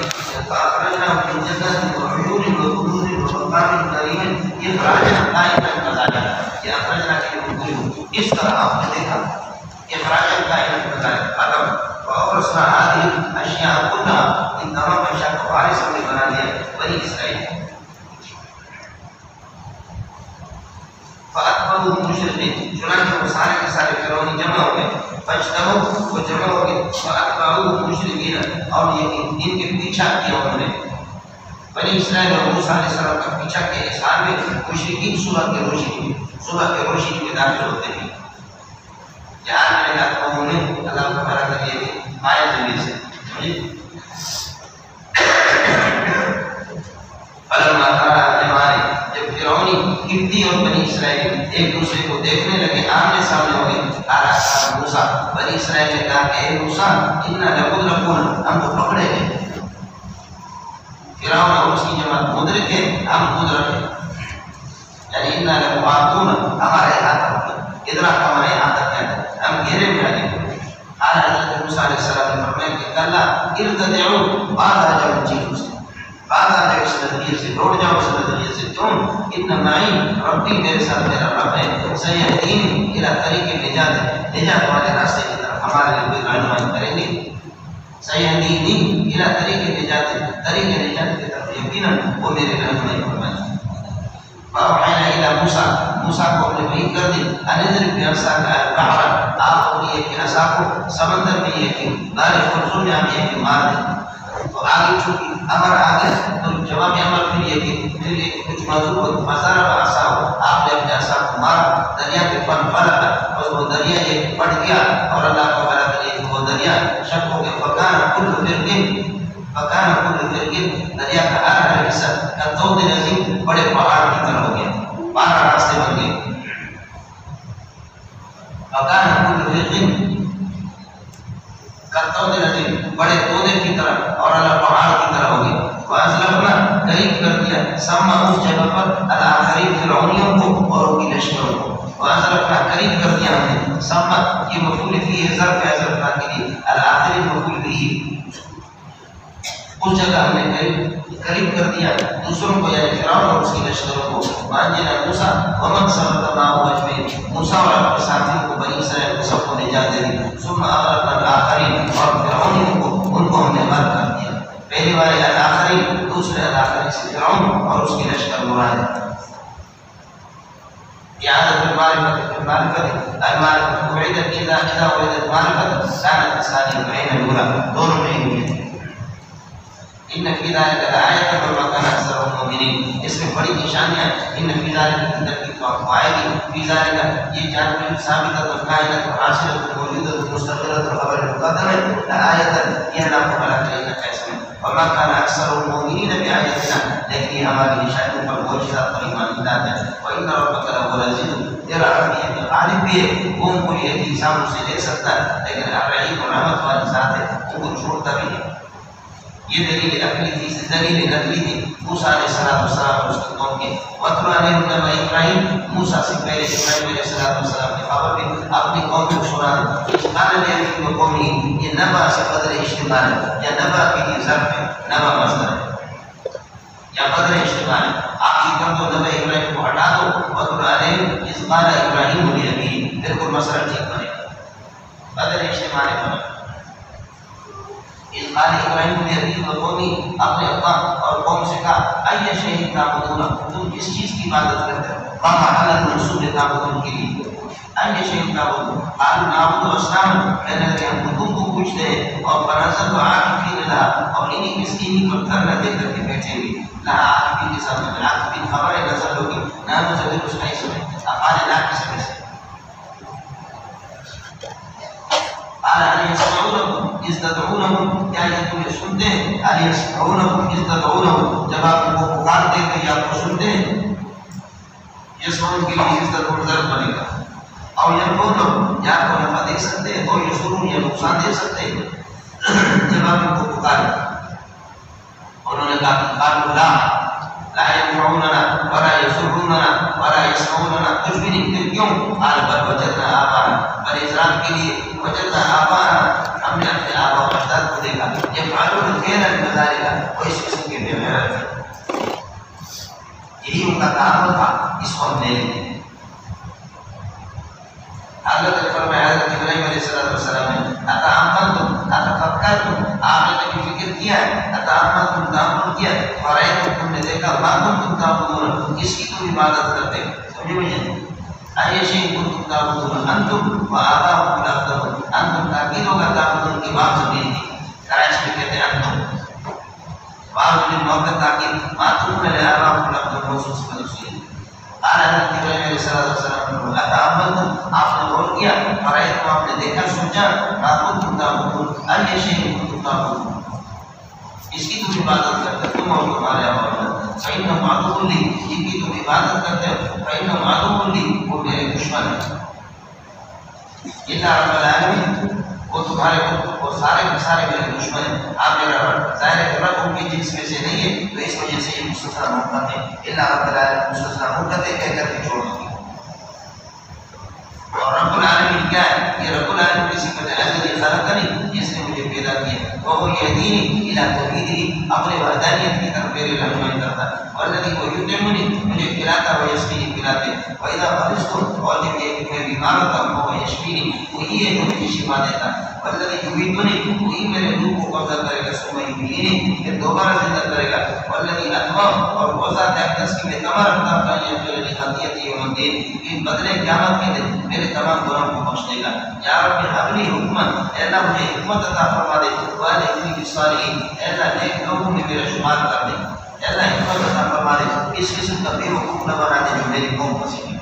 فَأَخْرَجْنَاهُم مِّن جَنَّاتٍ وَعُيُونٍ وَقُصُورٍ وَمَقَامٍ كَرِيمٍ, یہ اخراج کائنات کا ذریعہ ہے. یہ اخراجنا کے لیے اس طرح آپ نے دیکھا اخراج کائنات کا ذریعہ آدم. وَأَوْرَثْنَا هَٰذِهِ الْأَشْيَاءَ كُلَّهَا, ان تمام اشیاء کو وارث ہم نے بنا دیا بنی اسرائیل. فَأَتْبَعُوهُم مُشْرِقِينَ, چنانچہ وہ سارے کے سارے فرعونی جمع ہو گئے. فَاجْتَمَعُوا, وہ جمع ہو گئے. فَأَتْبَعُوهُم مُشْرِقِينَ, اور یہ ان کے پیچھا کیا انہوں نے. بنی اسرائیل اور موسیٰ علیہ السلام کا پیچھا کیا. اس حال میں مشرکین صبح کے روشنی میں داخل ہوتے ہیں. یہاں میں نے قوموں نے اللہ کو بڑا کر دیا کہ آئے ذریعے سے فلما ترى الجمعان, جب فرعونی کبتی اور بنی اسرائیل ایک دوسرے کو دیکھنے لگے, آمنے سامنے ہو گئے. قال موسیٰ, بنی اسرائیل نے کہا کہ اے موسیٰ, انا لمدرکون, ہم کو پکڑے گئے. فرعون اور اس کی جماعت مدرک ہے, ہم مدرک ہیں, یعنی انا لمبعوثون, ہمارے ہاتھ ادراک ہمارے یہاں تک ہے, ہم گھیرے میں آ گئے. حضرت موسیٰ علیہ السلام نے فرمایا کہ کلا ارتدعوا, بعد آ جاؤ چیزوں سے, بعد آ جاؤ اس نظریے سے, لوٹ جاؤ اس نظریے سے. کیوں؟ ان معی ربی, میرے ساتھ میرا رب ہے. سیہدین الی طریق النجات, نجات والے راستے کی طرف ہمارے لیے رہنمائی کریں گے. سیہدینی الی طریق النجات, طریق نجات کی طرف یقیناً وہ میرے رہنمائی فرمائیں. فأوحينا إلى موسى, موسیٰ کو ہم نے وحی کر دی, ان اضرب بعصاک البحر, آپ اپنی ایک عصا کو سمندر میں یہ کہ بارش برسوں میں ہم یہ کہ مار دیں. تو آگے چونکہ امر آ گیا تو جواب عمل پھر یہ کہ پھر ایک کچھ موضوع مزارہ عصا ہو, آپ نے اپنے عصا کو مارا, دریا کے فن پلٹا, اور وہ دریا یہ پٹ گیا, اور اللہ کو بڑا کریے وہ دریا شک ہو گیا. فکان کل فرقین, دریا کا ہر حصہ کالطود العظیم, بڑے پہاڑ کی طرح ہو گیا, 12 راستے بن گئے. فکان کل فرقین کالطود العظیم, بڑے تودے کی طرح, اور اللہ پہاڑ کی طرح ہو گیا. وازلفنا, قریب کر دیا, سما اس جگہ پر الآخرین, فرعونیوں کو اور ان کی لشکروں کو. وأزرقنا قریب کر دیا ہم نے. سما یہ مفعول فی ہے ظرف ہے ازرقنا کے لیے. الآخر مفعول به اس جگہ ہم نے قریب کر دیا دوسروں کو یعنی فرعون اور اس کے لشکروں کو. وانجینا موسیٰ ومن سبق معه اجمعین موسیٰ اور اپنے ساتھیوں کو بنی اسرائیل کو سب کو نجات دے دی. ثم اغرقنا الآخرین اور فرعون کو ہم نے غرق کر دیا. پہلے والے الآخرین دوسرے الآخرین سے فرعون اور اس کے لشکر مراد ہے. إعادة المعرفة في المعرفة المعرفة أعيدت إذا وجدت معرفة كانت ثانية العين الأولى دور العين. إن في ذلك لآية وما كان أكثر المؤمنين. اس میں بڑی نشانیاں ان فی ذلک کی ترکیب آئے گی. فی ذلک یہ جانب ثابتۃ کائنۃ حاصلۃ موجودۃ مستقرۃ خبر مقدمہ لآیۃ یہ نام کو بلا کرے گا اس میں. وما كان أكثر المؤمنين بآياتنا لیکن یہ ہماری نشانیوں پر بہت زیادہ ایمان لاتا ہے. وإن ربك لهو العزيز تیرا رب غالب بھی ہے وہ ان کو یہ الزام سے لے سکتا ہے لیکن الرحیم اور رحمت والی ذات ہے ان کو چھوڑتا بھی نہیں. یہ دلیل عقلی تھی دلیل نقلی تھی. موسیٰ علیہ السلام اور اس کی قوم کے وَاتْلُ عَلَيْهِمْ نَبَأَ إِبْرَاهِيمَ موسیٰ سے پہلے ابراہیم علیہ السلام کی خبر بھی اپنی قوم کو سنا دے. قال لأبيه وقومه یہ نبأ سے بدل اشتمال ہے یا نبأ کے لیے ظرف ہے نبأ مصدر ہے یا بدل اشتمال ہے. آپ کی کر دو نبأ ابراہیم کو ہٹا دو وَاتْلُ عَلَيْهِمْ إِذْ قَالَ إِبْرَاهِيمُ لِأَبِيهِ بالکل مسئلہ ٹھیک بنے بدل اشتمال بنے. اس قال ابراہیم نے ابی قومی اپنے ابا اور قوم سے کہا اي شيء تعبدون تم کس چیز کی عبادت کرتے ہو. قام على الرسول تعبدون کے لیے اي شيء تعبدون قالوا نعبد اصناما کہنے لگے ہم تم کو پوچھتے ہیں اور فنزل عاقفين لها اور انہیں مسکینی پر دھرنا دے کر کے بیٹھے ہوئے. لا عاقفين کے ساتھ عاقفين خبر نظر ہوگی نہ مجھے اس کا اسم ہے افعال لا کس میں سے. قال أن يسمعونكم إذ تدعونهم کیا یہ تمہیں سنتے ہیں. أن يسمعونكم إذ تدعونهم جب آپ کو پکارتے ہیں یا آپ کو سنتے ہیں. يسمعون کے لیے إذ تدعون ضرب بنے گا. اور ينفعونهم یا آپ کو نفع دے سکتے ہیں اور يضرون یا نقصان دے سکتے ہیں جب آپ کو پکاریں. انہوں نے کہا قالوا لا ينفعوننا ولا يضروننا ولا يسمعوننا کچھ بھی نہیں. پھر کیوں. قال بل وجدنا آباءنا بل اعتراف کے لیے وجدنا آباءنا ہم نے اپنے آبا و اجداد کو دیکھا يفعلون خيرا كذلك وہ اس قسم کے بے غیرت تھے. یہی ان کا تعامل تھا اس کو ہم لے لیں. حضرت نے فرمایا حضرت ابراہیم علیہ السلام نے اتعاملتم اتفکرتم آپ نے کبھی فکر کیا ہے اتعاملتم تعامل کیا فرائتم تم نے دیکھا ما کنتم تعبدون اس کی تم عبادت کرتے ہو. سمجھے مجھے أي شيء كنتم تعبدون أنتم وآباؤكم الأقدمون. أنتم تأكيد ہوگا تعبدون کی بات زمین کی کراچی میں کہتے ہیں أنتم بعض من موقع تأكيد ما تقولون لآباؤكم الأقدمون موصوص بنفسه. قال حضرت ابراہیم علیہ السلام اتعاملتم آپ نے غور کیا فرائتم آپ نے دیکھا سوچا ما كنتم تعبدون أي شيء كنتم تعبدون اس کی تم عبادت کرتے ہو تم اور تمہارے آبا فإنهم عدو لي جن کی تم عبادت کرتے ہو فإنهم عدو لي وہ میرے دشمن ہیں. إلا رب العالمین وہ تمہارے وہ سارے کے سارے میرے دشمن ہیں. آپ میرا رب ظاہر ہے رب ان کی جنس میں سے نہیں ہے تو اس وجہ سے یہ مستثنیٰ منقطع ہے. إلا رب العالمین مستثنیٰ منقطع کہہ کر کے چھوڑ دی. اور رب العالمین کیا ہے. یہ رب العالمین کی صفت ہے الذی خلقنی جس نے مجھے پیدا کیا وہ یہدینی الی توحیدہ اپنے وحدانیت کی طرف میری رہنمائی کرتا ہے. والذی وہ یطعمنی مجھے کھلاتا و یسقینی پلاتے. واذا مرضت اور جب یہ میں بیمار ہوتا ہوں وہ یشفینی وہی ہے جو مجھے شفا دیتا ہے. والذی یمیتنی وہی میرے روح کو قبضہ کرے گا ثم یحیینی پھر دوبارہ زندہ کرے گا. والذی اطمع اور وہ ذات اقدس کی میں تمام رکھتا ہے یہ میری خطیئتی یوم الدین ان بدلے قیامت کے دن میرے تمام گناہوں کو بخش دے گا. یا رب حبلی حکمت اے اللہ مجھے حکمت عطا فرما دے. والدی بالصالحین اے اللہ نیک لوگوں میں میرا شمار کر دے. اے اللہ حکمت عطا فرما دے اس قسم کا بے وقوف نہ بنا دے جو میری قوم پسند ہے.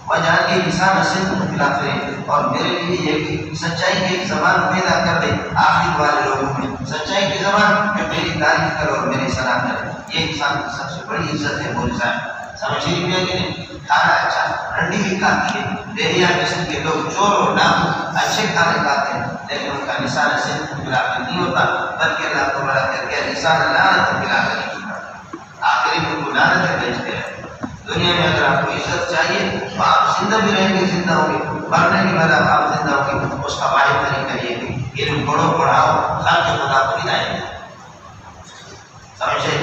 وجعل لي لسان صدق في الآخرين اور میرے لیے یہ سچائی کی زبان پیدا کر دے آخر والے لوگوں میں. سچائی کی زبان جو میری تعریف کرے اور میری صلاح کرے. یہ انسان کی سب سے بڑی عزت ہے. بول جائے سمجھ لیا کہ نہیں. کھانا اچھا رنڈی بھی کھاتی ہے. بہیا قسم کے لوگ چور اور ڈاکو اچھے کھانے کھاتے ہیں لیکن ان کا لسان صدق في الآخرين نہیں ہوتا بلکہ اللہ کو بڑا کر کے لسان لعنت في الآخرين آخری میں کو لعنت بھیجتے ہیں. دنیا میں اگر آپ کو عزت چاہیے تو آپ زندہ بھی رہیں گے زندہ ہوں گے، مرنے کے بعد آپ زندہ ہوں گے، اس کا واحد طریقہ یہ ہے کہ علم پڑھو پڑھاؤ، خلق خدا کو ہدایت دے. سمجھے؟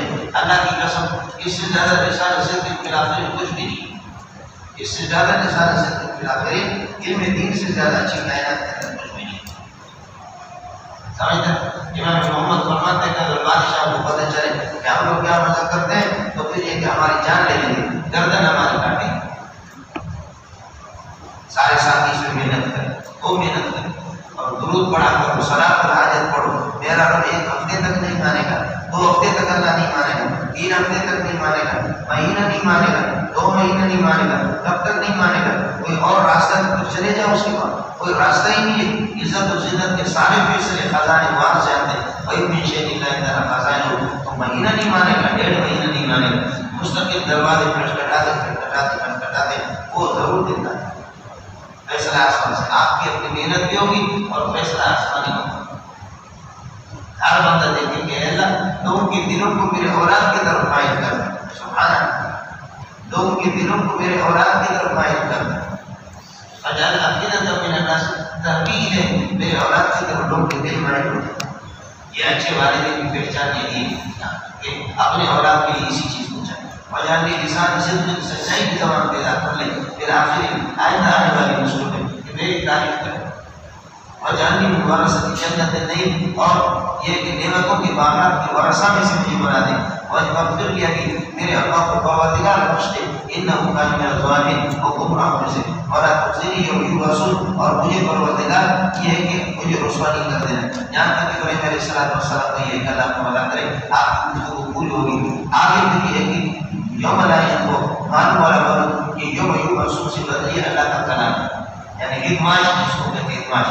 اللہ کی قسم اس سے زیادہ رسالت سے فی الآخرین کچھ بھی نہیں، اس سے زیادہ رسالت سے فی الآخرین علم دین سے زیادہ اچھی کائنات کے اندر کچھ بھی نہیں. سمجھتے؟ امام محمد فرماتے ہیں کہ اگر بادشاہ کو پتہ چلے کہ ہم لوگ کیا مزہ کرتے ہیں تو پھر یہ کہ ہماری جان لے لیں گے، گردن ہماری کاٹیں گے. سارے ساتھی اس میں محنت کریں، وہ محنت کریں اور درود پڑھا کرو، صلاۃ الحاجت پڑھو. میرا رب ایک ہفتے تک نہیں مانے گا، 2 ہفتے تک اللہ نہیں مانے گا، 3 ہفتے تک نہیں مانے گا، مہینہ نہیں مانے گا، 2 مہینے نہیں مانے گا، تب تک نہیں مانے گا. کوئی اور راستہ چلے جاؤ، اس کے بعد کوئی راستہ ہی نہیں ہے. عزت و زینت کے سارے فیصلے خزانے وہاں سے آتے ہیں. وہی پیچھے نکلا ہے خزانے تو مہینہ نہیں مانے گا، 1.5 مہینہ نہیں مانے گا. مستقل دروازے کھٹکھٹاتے وہ ضرور دیتا ہے. فیصلہ آسمان سے، آپ کی اپنی محنت بھی ہوگی اور فیصلہ آسمانی ہوگا. ہر بندہ دیکھے کہ اللہ لوگوں کے دلوں کو میرے اولاد کی طرف مائل کر دے. سبحان اللہ، لوگوں کے دلوں کو میرے اولاد کی طرف مائل کر دے. فجعل افئدة من الناس تهوي إليه، میرے اولاد کی طرف لوگوں کے دل مائل ہو جائے. یہ اچھے والدین کی پہچان یہی ہے کہ اپنے اولاد کے لیے اسی چیز کو چاہیے. وجعل لسان صدق، سچائی کی زبان پیدا کر لے. پھر آخری آئندہ آنے والی نسلوں میں کہ میری تعریف کرے. وجعلنی من ورثة جنت النعیم، اور یہ کہ نعمتوں کے باغات کے ورثہ میں سے مجھے بنا دے. واغفر لی ابی، میرے ابا کو پروردگار بخش دے. انہ کان من الظالمین، وہ گمراہوں میں سے. اور تخزنی یوم یبعثون، اور مجھے پروردگار یہ ہے کہ مجھے رسوا نہیں کر دینا. یہاں تک کہ ابراہیم علیہ السلام کا یہ کہ اللہ کو بھلا کرے. آپ کی گفتگو پوری ہوگی. آگے پھر یہ ہے کہ یوم لا ینفع مال ولا بنون، یہ یوم یبعثون سے بدلیے اللہ کا کلام ہے، یعنی ادماج جس کو کہتے ہیں ادماج.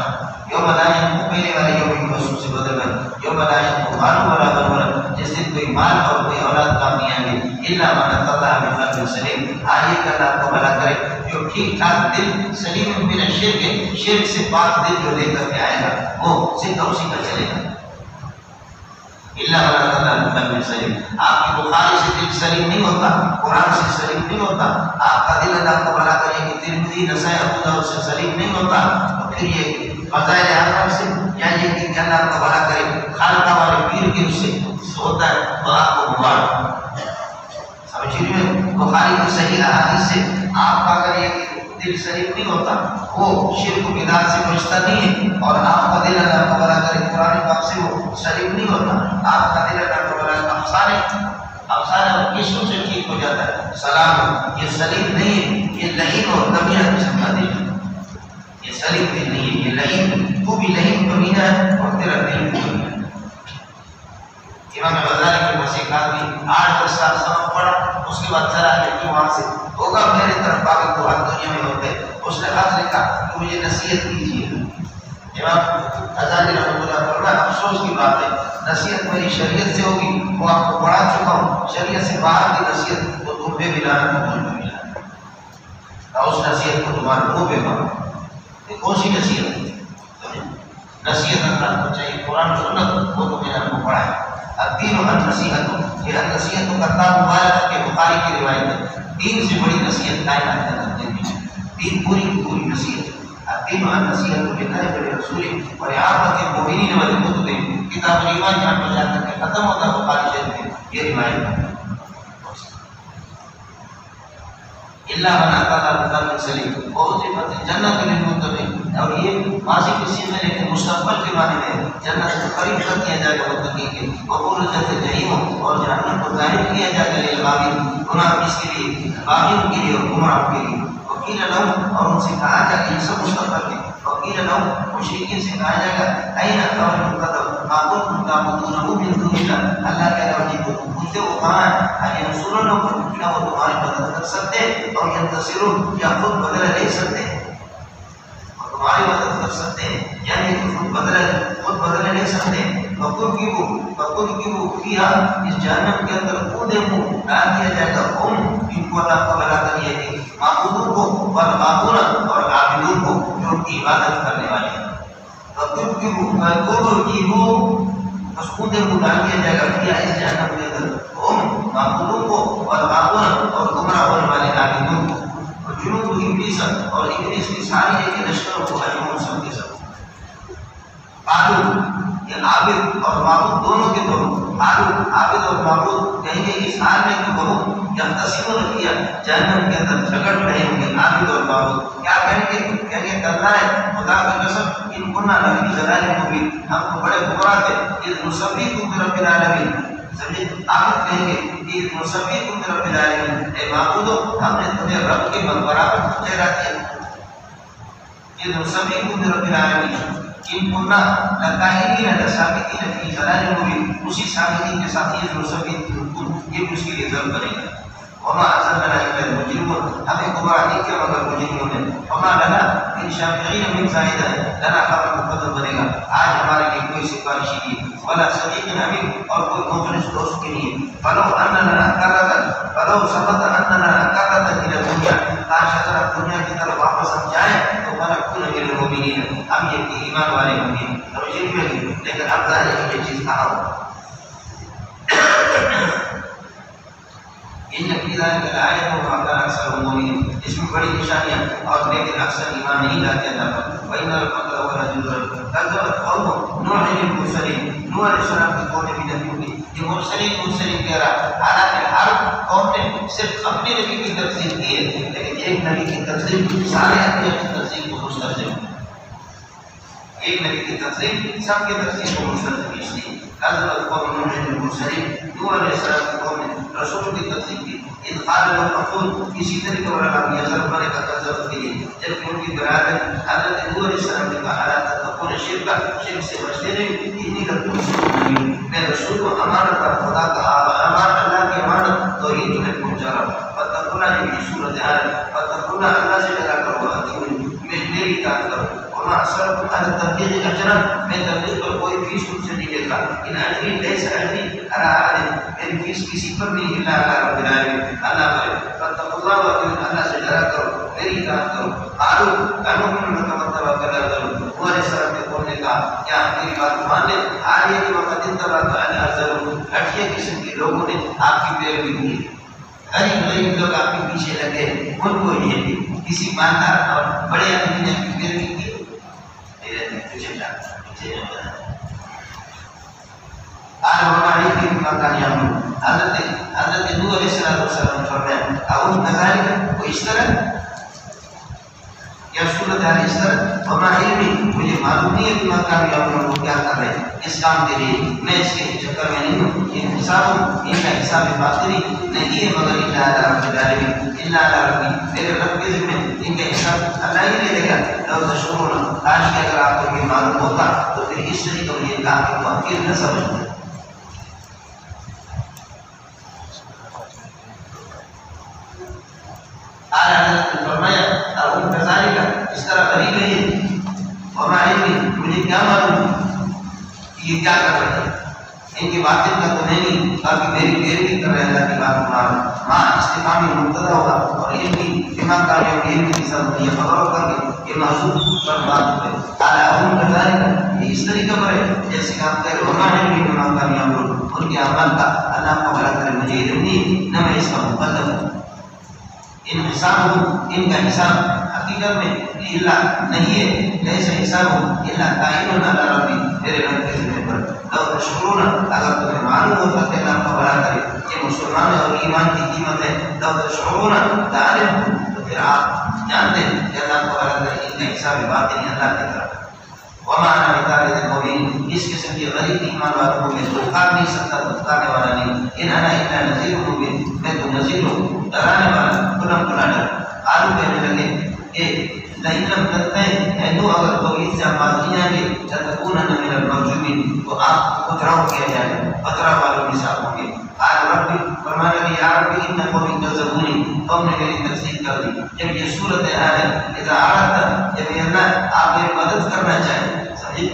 یوم لا ینفع پہلے والے یوم یبعثون سے بدل کر یوم لا ینفع مال ولا بنون، جس دن کوئی مال اور کوئی اولاد کام نہیں آئیں گے. الا من اتى الله بقلب سلیم، آئیے کہ اللہ کو بھلا کرے جو ٹھیک ٹھاک دل سلیم من الشرک، شرک سے پاک دل جو لے کر کے آئے گا وہ صرف اسی کا چلے گا. الا من اتى الله بقلب سلیم، آپ کی بخاری سے دل سلیم نہیں ہوتا، قرآن سے سلیم نہیں ہوتا. آپ کا دل اللہ کو بھلا کرے کہ ترمذی نسائی ابو داؤد سے سلیم نہیں ہوتا. تو پھر یہ فضائل اعظم سے یا یہ کہ اللہ کو بھلا کرے خالقہ والے پیر کے اس سے ہوتا ہے تو آپ کو مبارک. سمجھیے بخاری کی صحیح احادیث سے آپ کا اگر یہ دل سلیم نہیں ہوتا، وہ شرک و بدعت سے بچتا نہیں ہے، اور آپ کا دل اللہ کو بھلا کرے قرآن پاک سے وہ سلیم نہیں ہوتا، آپ کا دل اللہ کو بھلا افسانے قسم سے ٹھیک ہو جاتا ہے. سلام، یہ سلیم نہیں ہے، یہ لعین اور کمینہ قسم کا دل ہے. یہ سلیم دل نہیں ہے، یہ لعین، تو بھی لعین کمینہ ہے اور تیرا دل بھی کمینہ ہے. امام غزالی کے مسیحات بھی 8-10 سال سبق پڑھا، اس کے بعد چلا گیا کہ وہاں سے ہوگا میرے طرف باقی تو ہر دنیا میں ہوتے. اس نے خط لکھا کہ مجھے نصیحت کیجیے. امام غزالی رحمۃ اللہ فرمایا افسوس کی بات ہے، نصیحت میری شریعت سے ہوگی، وہ آپ کو پڑھا چکا ہوں. شریعت سے باہر کی نصیحت تو تم پہ بھی لانا، مجھ پہ بھی لانا. اور اس نصیحت کو تمہارے منہ پہ مارو. یہ کون سی نصیحت ہے؟ نصیحت اللہ کو چاہیے قرآن و سنت، وہ تو میں نے آپ کو پڑھا ہے. الدین النصیحت، یہ نصیحت کا کتاب مبارک کے بخاری کی روایت ہے. دین سے بڑی نصیحت کائنات کے اندر نہیں ہے. دین پوری کی پوری نصیحت. الدین النصیحت لله ولرسوله ولعامة المؤمنین والمتقین. کتاب ایمان جہاں پر جا کر کے ختم ہوتا ہے بخاری شریف میں یہ روایت ہے. الا من اتى الله بقلب سلیم وأزلفت الجنة للمتقین. اور یہ ماضی کے سیغے لیکن مستقبل کے معنی میں جنت سے قریب کر دیا جائے گا متقین کے. وبرزت الجحیم، اور جہنم کو ظاہر کیا جائے گا للغاوین، گناہ کس کے لیے؟ غاوین کے لیے اور گمراہوں کے لیے. وقیل لهم، اور ان سے کہا جائے گا، یہ سب مستقبل میں وقیل لهم مشرکین سے کہا جائے گا این انتم ما کنتم تعبدون من دون اللہ، اللہ کے علاوہ جن کو تم پوجتے وہ کہاں ہے؟ ان ینصرونکم، کیا وہ تمہاری مدد کر سکتے اور ینتصرون، یا خود بدلہ لے سکتے اور تمہاری مدد کر سکتے ہیں، یعنی خود بدلہ لے سکتے ہیں. فَقُرْكِبُوا فِيهَا، اس جہنم کے اندر کودے کو ڈال دیا جائے گا. ان کو اللہ کو بلا کر یہ کہ معبودوں کو والغابون، اور عابدون کو جو ان کی عبادت کرنے والے ہیں. فَقُرْكِبُوا، اس کودے کو ڈال دیا جائے گا فِيهَا، اس جہنم کے اندر معبودوں کو والغابون، اور گمراہ ہونے والے عابدون کو. جنوب ابلیس اور ابلیس کی ساری ایک لشکروں کو اجمعون سب کے سب یہ عابد اور معبود دونوں کے دونوں عابد اور معبود کہیں گے اس حال میں کہ وہ یختصمون فیہا جہنم کے اندر جھگڑ رہے ہوں گے عابد اور معبود کیا کہیں گے کرنا ہے خدا کی قسم ان کننا لفی ضلال مبین ہم تو بڑے گمراہ تھے اذ نسویکم برب العالمین زمین عابد کہیں گے اذ نسویکم برب العالمین اے معبودو ہم نے تمہیں رب کے برابر ٹھہرا دیا اذ نسویکم برب العالمین ان کننا لکاہرین لثابتین فی ضلال مبین اسی ثابتین کے ساتھ یہ نسویکم یہ اس کے لیے ضرب بنے گا وما أرسلنا إلا المجرمون ہمیں گمراہ نہیں کیا مگر مجرموں نے وما لنا من شافعین من زاہدہ لنا خبر مقدم بنے گا آج ہمارے لیے کوئی سفارشی نہیں ولا صدیق حمیم اور کوئی مخلص دوست کے لیے فلو اننا فلو ثبت اننا کرتا الى دنیا کاش اگر دنیا کی طرف واپس ہم جائیں تو فنکون من المؤمنین ہم یہ ایمان والے ہوں گے توجہ میں لیکن اب ظاہر ہے کہ یہ چیز کہاں ہو ان فی ذلک لآیۃ وما کان اکثرهم مؤمنین اس میں بڑی نشانیاں اور لیکن اکثر ایمان نہیں لاتے اللہ پر وإن الفضل هو الرجل كذبت قوم نوح المرسلین نوح علیہ السلام کی قوم بھی نبیوں کی یہ مرسلین کہہ رہا حالانکہ ہر قوم نے صرف اپنے نبی کی تکذیب کی ہے لیکن ایک نبی کی تکذیب سارے اپنی تکذیب کو مستلزم ایک نبی کی تکذیب سب کی تکذیب کو مستلزم اس لیے كذبت قوم نوح المرسلین نوح علیہ السلام کی قوم نے رسول کی تکذیب کی ان قال المحفوظ کسی طریقے اور اللہ کی اثر بنے کا تجربہ کے لیے جبکہ ان کی برادر حضرت نوح علیہ السلام نے کہا حالات تکون شرک سے بچتے رہے اتنی لطف میں رسول کو امانت پر خدا کا امانت اللہ کی امانت توحید میں پہنچا رہا فتقون نے بھی صورت حال فتقون اللہ سے ڈرا کرو میری اطاعت کرو وما أسألكم على التبليغ أجرا میں تبلیغ پر کوئی فیس تم سے نہیں لیتا ان اجری ليس اجری على احد میری فیس کسی پر نہیں الا على رب العالمین اللہ پر فاتقوا الله وأطيعون اللہ سے ڈرا کرو میری اطاعت کرو قالوا أنؤمن لك واتبعك الأرذلون نوح علیہ السلام نے قوم نے کہا کیا میری بات مان لے آئے کہ وقت اتبعك الأرذلون گھٹیا قسم کے لوگوں نے آپ کی پیروی کی غریب غریب لوگ آپ کے پیچھے لگے ان کو یہ کسی مالدار اور بڑے آدمی نے آپ کی پیروی کی آج ہماری کی مکانیاں حضرت نوح علیہ السلام فرمایا اون کذالک وہ اس طرح یا صورت حال اس طرح وما علمی مجھے معلوم نہیں ہے کہ مکانیاں وہ کیا کر رہے ہیں اس کام کے لیے میں اس کے چکر میں نہیں ہوں یہ حساب ان کا حساب باطنی نہیں ہے مگر الا علی رب العالمین الا علی ربی میرے رب کے ذمہ ان کا حساب اللہ ہی لے لے گا لو تشکرون آج کہ اگر آپ کو یہ معلوم ہوتا تو پھر اس طریقے اور یہ کام کو تحقیر نہ سمجھتے حضرت نے فرمایا ان کذالک اس طرح غریب ہے وما علمی مجھے کیا معلوم کہ یہ کیا کر رہے ہیں ان کی باتیں کا تو نہیں باقی میری پیروی کر رہے ہیں اللہ کی بات مان ماں استفامی مبتدا ہوگا اور علمی بما کامیاب علم کی سب یہ خبر کر کے یہ محسوس پر بات ہے اعلی ان کذالک یہ اس طریقے پر ہے جیسے کہ آپ کہہ رہے وما علمی بما کامیاب ان کے اعمال کا اللہ کو بھلا کرے مجھے علم نہیں نہ میں اس کا مقدم ہوں ان حساب ان کا حساب حقیقت میں اللہ نہیں ہے لیس حساب الا قائم علی ربی میرے رب کے ذمہ پر لو تشکرون اگر تمہیں معلوم ہوتا کہ اللہ کو بڑا کرے یہ مسلمان اور ایمان کی قیمت ہے لو تشکرون تعلم تو پھر آپ جانتے ہیں کہ اللہ کو بڑا کرے ان کا حساب باطنی اللہ کی طرف وما انا بطارد المؤمنین اس قسم کے غریب ایمان والوں کو میں دھوکا نہیں سکتا دھوکانے والا نہیں ان انا الا نذیر مبین میں تو نذیر ہوں ڈرانے والا کلم کلا ڈر آلو کہنے لگے کہ لئن لم تنتهي انو اگر تو اس سے بات کیا گے تکونن من المرجومین تو آپ کو پتھراؤ کیا جائے گا پتھرا والوں کے ساتھ ہوں گے آج ربی فرمانے لگے یا ربی ان قوم کذبونی قوم نے میری تکذیب کر دی جب یہ صورت حال ہے اذا اردت جب یہ اللہ آپ میری مدد کرنا چاہے سمجھے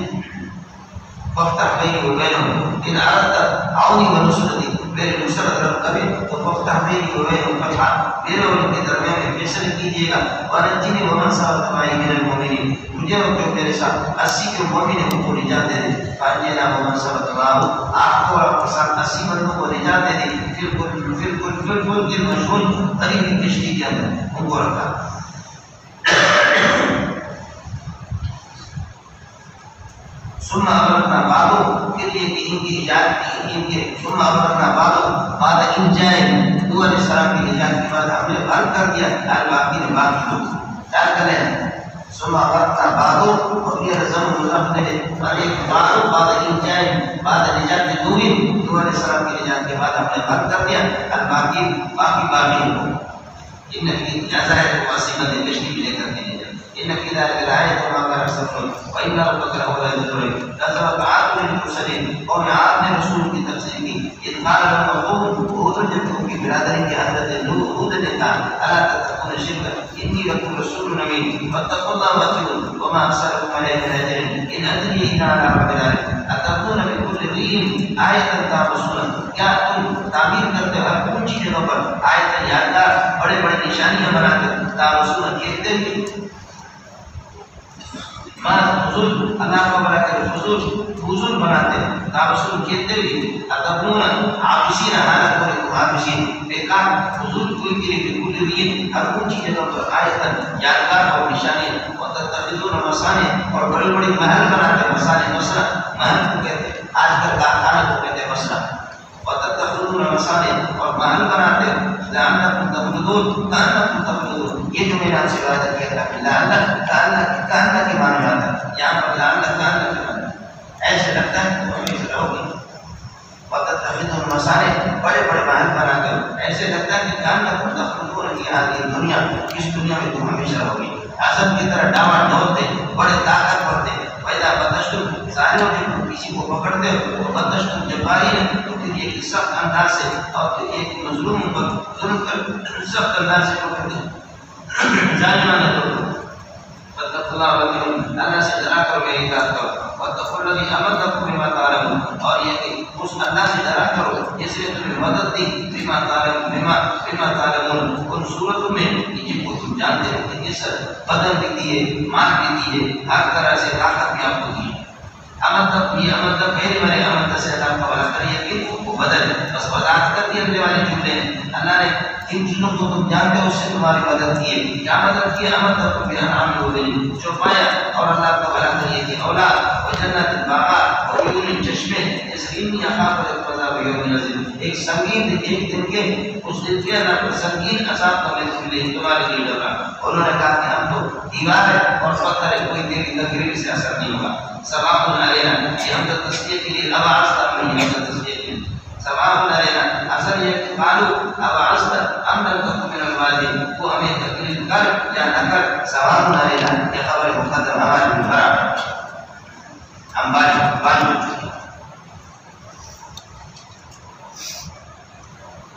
ففتح بینی و بینہم ان اردت عونی و نصرتی میرے نصرت رب کرے تو ففتح بینی و بینہم فتحا میرے اور ان کے درمیان میں فیصلہ کیجیے گا ونجنی ومن سبقت معی من المؤمنین مجھے اور جو میرے ساتھ 80 کے مومن ہیں ان کو نجات دے دے فانجینا ومن سبقت معه آپ کو اور آپ کے ساتھ 80 بندوں کو نجات دے دے پھر کل مشغول قریب کشتی کے اندر ان کو رکھا ثم أمرنا بعضهم پھر یہ کہ ان کی ایجاد کی ان کے ثم أمرنا بعضهم بعد إنجاء نوح علیہ السلام کی ایجاد کے بعد ہم نے غرق کر دیا باقی نے باقی لوگ کیا کریں ثم أمرنا بعضهم اور یہ رزم مضاف ہے اور ایک بعد إنجاء بعد نجات نوح علیہ السلام کی ایجاد کے بعد ہم نے غرق کر دیا باقی لوگ ان کی اجازت ہے واسمہ تشریف لے کر کے ان کی ذلك الآية وما كان أكثرهم وإن ربك لهو العزيز الرحيم كذبت عاد للمرسلين قوم عاد نے رسول کی تفسیر کی اذ قال لهم اخوهم هود جب کی برادری کی حضرت ہود نے کہا الا تتقون الشرك اني لكم رسول امين واتقوا الله واطيعون وما ارسلكم عليهم اجر ان ادري الا على رب العالمين اتقون بكل ريء آية تعبثون کیا تم تعمیر کرتے ہو ہر اونچی جگہ پر آیت یادگار بڑے بڑے نشانیاں بنا کر تعبثون کہتے ہیں فضول اللہ کو بنا کر فضول بناتے ہیں تابسون کہتے ہوئے اتبون عابسین حالت کو عابسین بیکار فضول کوئی کے لیے بالکل نہیں ہر اونچی جگہ پر آیتن یادگار اور نشانی وتتخذون مصانع اور بڑے بڑے محل بناتے ہیں مصانع مسرح محل کو کہتے ہیں آج کل کارخانہ کو کہتے ہیں مسرح وتتخذون مصانع اور محل بناتے ہیں لعلکم تخلدون یہ جو میرا سے وعدہ کیا تھا لعلک کہنا کے معنی آتا ہے یہاں پر لعلک کہنا کے معنی ایسے لگتا ہے کہ ہمیں رہو گی وتتخذون مصانع بڑے بڑے محل بنا کر ایسے لگتا ہے کہ لعلکم تخلدون کی آدھی دنیا اس دنیا میں تم ہمیشہ رہو گی اعظم کی طرح ڈاما ڈولتے بڑے طاقت ورتے پیدا بدشتم ظالموں نے کسی کو پکڑتے ہو بدشتم جباری ہے تو پھر ایک سخت انداز سے اور پھر ایک مظلوم پر ظلم کر سخت انداز سے پکڑتے ظالمانہ لوگ واتقوا الله واطيعون اللہ سے ڈرا کر میری اطاعت کرو واتقوا الذي امدكم بما تعلمون اور یہ کہ اس اللہ سے ڈرا کرو جس نے تمہیں مدد دی بما تعلمون ان صورتوں میں جن کو تم جانتے ہو کہ جس بدن بھی دیے مال بھی دیے ہر طرح سے طاقت بھی آپ کو دی امدک یہ امدک پہلے والے امدک سے اللہ کا والا کریے کہ وہ بدل بس وضاحت کر دی اگلے والے جملے اللہ نے ان چیزوں کو تم جانتے ہو اس سے تمہاری مدد کی ہے کیا مدد کی امدک کو بھی انعام ہو گئی جو پایا اور اللہ کا والا کریے کہ اولاد و جنت باغات اور عیون چشمے اس علمی اخاف القضاء یوم العظیم ایک سنگین ایک دن کے اس دن کے اللہ پر سنگین عذاب کا میں تمہارے لیے ڈر رہا انہوں نے کہا کہ ہم تو دیوار ہے اور پتھر ہے کوئی تیری تقریر سے اثر نہیں ہوگا سواء علینا یہ ہم تصدیق کے لیے ابعثت ام لم تصدیق کے سواء علینا اصل یہ قالوا ابعثت ام لم تكن من الوالدين وہ ہمیں تقریر کر یا نہ کر سواء علینا یہ خبر مقدم ہمارے اوپر ہم باجو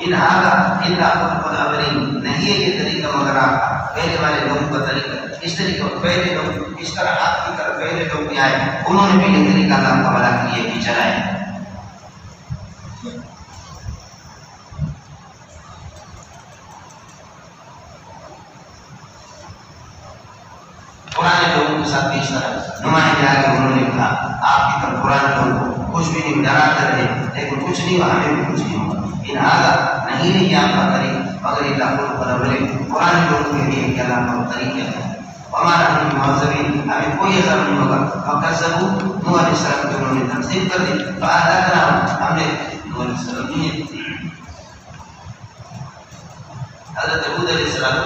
ان هذا الا خلق الاولين نہیں ہے یہ طریقہ مگر آپ پہلے والے لوگوں کا طریقہ اس طریقے پہلے لوگ اس طرح آپ کی طرف پہلے لوگ بھی آئے انہوں نے بھی یہ طریقہ اللہ کا بلا کیے بھی چلائے پرانے لوگوں کے ساتھ بھی اس طرح نمائندے آگے انہوں نے کہا آپ کی طرف پرانے لوگوں کو کچھ بھی نہیں ڈراتے رہے لیکن کچھ نہیں ہوا ہمیں بھی کچھ نہیں ہوگا ان هذا نہیں ہے یہ آپ کا طریق مگر اللہ خلق الاولین قرآن لوگوں کے لیے کہ اللہ کا طریق ہے ہمارا ہم معذبین ہمیں کوئی عذاب نہیں ہوگا فکذبوا نوح علیہ السلام کو انہوں نے تکذیب کر دی فاہلکناہم ہم نے نوح علیہ السلام نے حضرت ہود علیہ السلام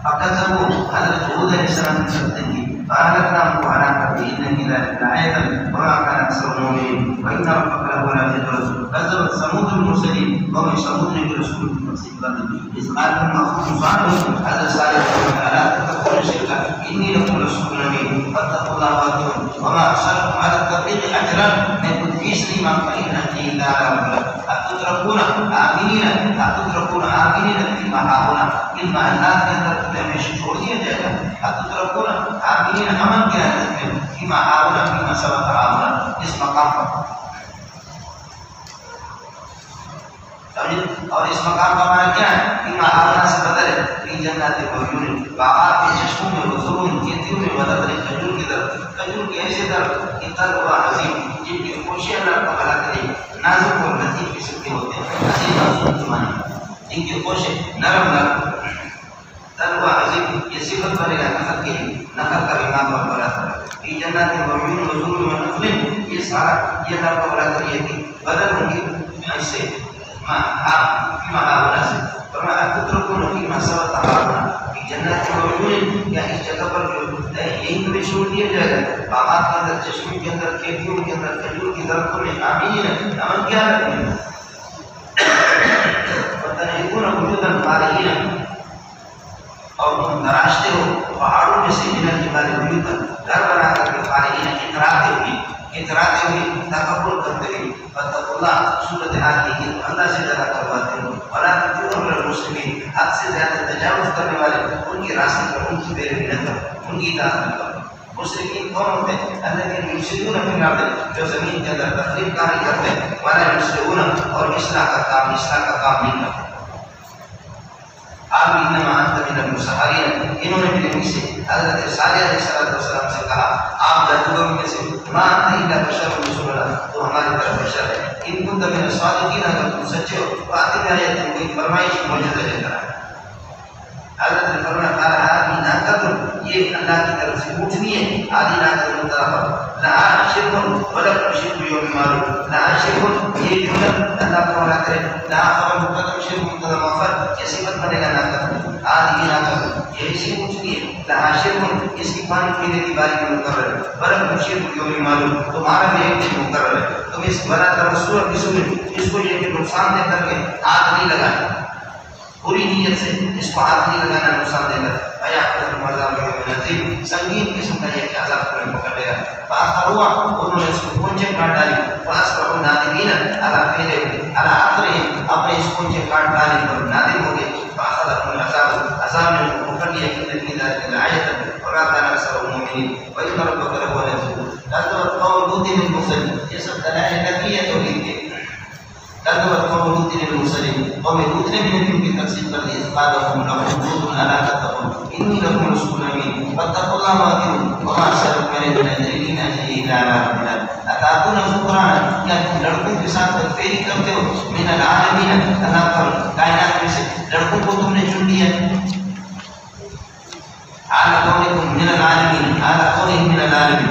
فکذبوا حضرت ہود علیہ السلام نے تکذیب کی فاہلکناہم کو ہلاک کر دی ان کی ذلک آیۃ وما كان اکثر المؤمنین وان ربک لهو العزیز الرحیم كذبت ثمود المرسلین قوم ثمود نے رسول کی تکذیب کر دی اس قال اخوهم صالح حضرت صالح الا تتقون الشرك اني لكم رسول امين فاتقوا الله واطيعون وما ارسلكم على التبليغ اجرا میں کچھ فیس نہیں مانگتا ان اجري الا على ربك اتتركون آمنين فيما هاهنا ان محلات کے اندر تمہیں ہمیشہ چھوڑ دیا جائے گا اتتركون آمنين امن کے اندر فيما هاهنا فيما سبق هاهنا اس مقام پر اور اس مقام کا معنی کیا ہے فيما هاهنا سے بدل ہے في جنات وعيون باغات کے چشموں میں وزرون کھیتیوں میں بدل کھجور کی طرف کھجور کے ایسے طرف کہ طلعها عظیم جن کی خوشیاں اللہ تعالیٰ کرے نازک اور لطیف قسم کے ہوتے ہیں عظیم عظیم کے معنی جن کی خوشیں نرم نرم بل عظیم یہ صفت بنے گا نخل کے لیے، نخل کا امام اور برابر فی جنات وعیون وظلل ونخل، یہ سارا یہ اللہ کا برابر یہ کہ بدل ہوں گے ایسے مہاونا سے فرمایا اترکون فیما سبق آباؤنا فی جنات وعیون، یا اس جگہ پر جو یہی تمہیں چھوڑ دیا جائے گا باغات کے اندر، چشموں کے اندر، کھیتیوں کے اندر، کھجور کی درختوں میں آمین امن کیا رکھیں وتنحتون بیوتا فارغین، اور تم تراشتے ہو پہاڑوں میں سے من الجبال بیوتا، گھر بنا کر کے فارغین اتراتے ہوئے تکبر کرتے ہوئے فاتقوا اللہ، صورت حال کی اللہ سے ڈرا کرواتے ہو ولا تطیعوا امر المسلمین، حد سے زیادہ تجاوز کرنے والے ان کے راستے پر ان کی پیروی نہ کرو، ان کی اطاعت نہ کرو۔ مشرکین کون ہوتے ہیں؟ الذین یفسدون فی الارض، جو زمین کے اندر تخریب کاری کرتے ہیں، ولا یصلحون، اور اصلاح کا کام نہیں کرتے۔ آپ انما انت من المسحرین، انہوں نے بھی نبی سے حضرت صالح علیہ السلام سے کہا آپ جادوگروں میں سے ما انت الا بشر مثلنا، تو ہماری طرف بشر ہے، ان کنت من الصادقین، اگر تم سچے ہو تو آتے میں آیت تم کوئی فرمائش موجودہ لے کر آئے۔ حضرت نے فرمایا قال هذه ناقۃ، یہ اللہ کی طرف سے اونٹنی ہے، آدھی ناقۃ مطلق لها شرک ولکم شرک یوم معلوم، لها شرک، یہ جملہ اللہ تعالیٰ کرے لها خبر مقدم شرک مقدم مؤخر، یہ صفت بنے گا ناقۃ، آدھی ناقۃ، یہ اسی اونٹنی ہے، لها شرک، اس کی پانی پینے کی باری میں مقرر ہے، ولکم شرک یوم معلوم، تمہارا بھی ایک دن مقرر ہے، تم اس بنا کر سورت کی صورت اس کو یہ کہ نقصان دے کر کے آگ نہیں لگائے، پوری نیت سے اس کو ہاتھ نہیں لگانا، نقصان دے کر آیا سنگین قسم کا یہ عذاب کو پکڑ لے گا۔ فاخروا، انہوں نے اس کو پونچے کاٹ ڈالی، فاصبحوا نادمین علی فعلہم، علی اثرہم، اپنے اس پونچے کاٹ ڈالنے پر نادم ہو گئے۔ فاخذہم العذاب، عذاب نے ان کو پکڑ لیا، فی ذلک لآیۃ وما کان اکثرهم مؤمنین وان ربک لہو العزیز الحکیم۔ قوم لوط المرسلین، یہ سب دلائل نبی ہے توحید کے۔ قوم لوط المرسلین، قوم لوط نے بھی نبیوں کی تقسیم کر دی، قال لهم لوط الا تتقون انی لکم رسول امین فاتقوا اللہ واطیعون وما ارسلناک من المرسلین الا رحمۃ للعالمین۔ اتاتون الذکران، کیا تم لڑکوں کے ساتھ بدفعلی کرتے ہو، من العالمین، اللہ پر کائنات میں سے لڑکوں کو تم نے چن لیا، اعلی قولکم من العالمین، اعلی قولہم من العالمین۔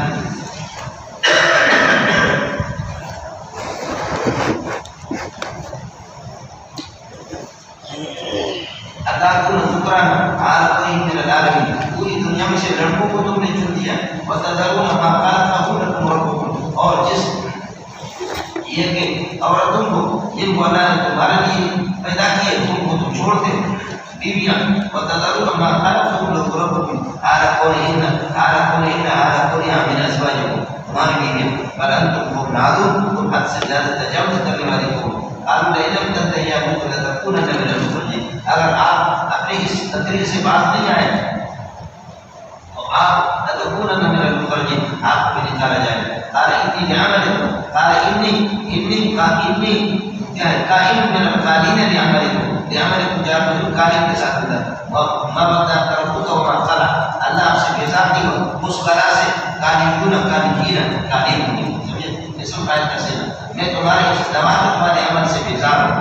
اتاتون الذکران اعلی قولہم من العالمین، پوری دنیا میں سے لڑکوں کو تم نے چن لیا، وتذرون ما خلق لكم ربكم، اور جس یہ کہ عورتوں کو جن کو اللہ نے تمہارے لیے پیدا کیے ان کو تم چھوڑتے ہو، بیویاں، وتذرون ما خلق لكم ربكم اعلی قولہن اعلی قولہن من ازواجکم، تمہاری بیویاں، بل انتم قوم عادون، تم حد سے زیادہ تجاوز کرنے والے قوم۔ قالوا لئن لم تنتهي يا لوط لتكونن من المخرجين، اگر آپ اپنے اس نظریے سے باز نہیں آئے تو آپ لتكونن من المخرجين، آپ کو بھی نکالا جائے گا۔ قال انی لعملکم، قال انی قائم من القالین لعملکم، جار مجرور قائم کے ساتھ ہوتا، ما بدا ربک وما قلع، اللہ آپ سے بیزار نہیں ہو اس قلع سے، قائم، اسم فاعل کا صیغہ، میں تمہارے اس نوافل والے عمل سے بیزار ہوں۔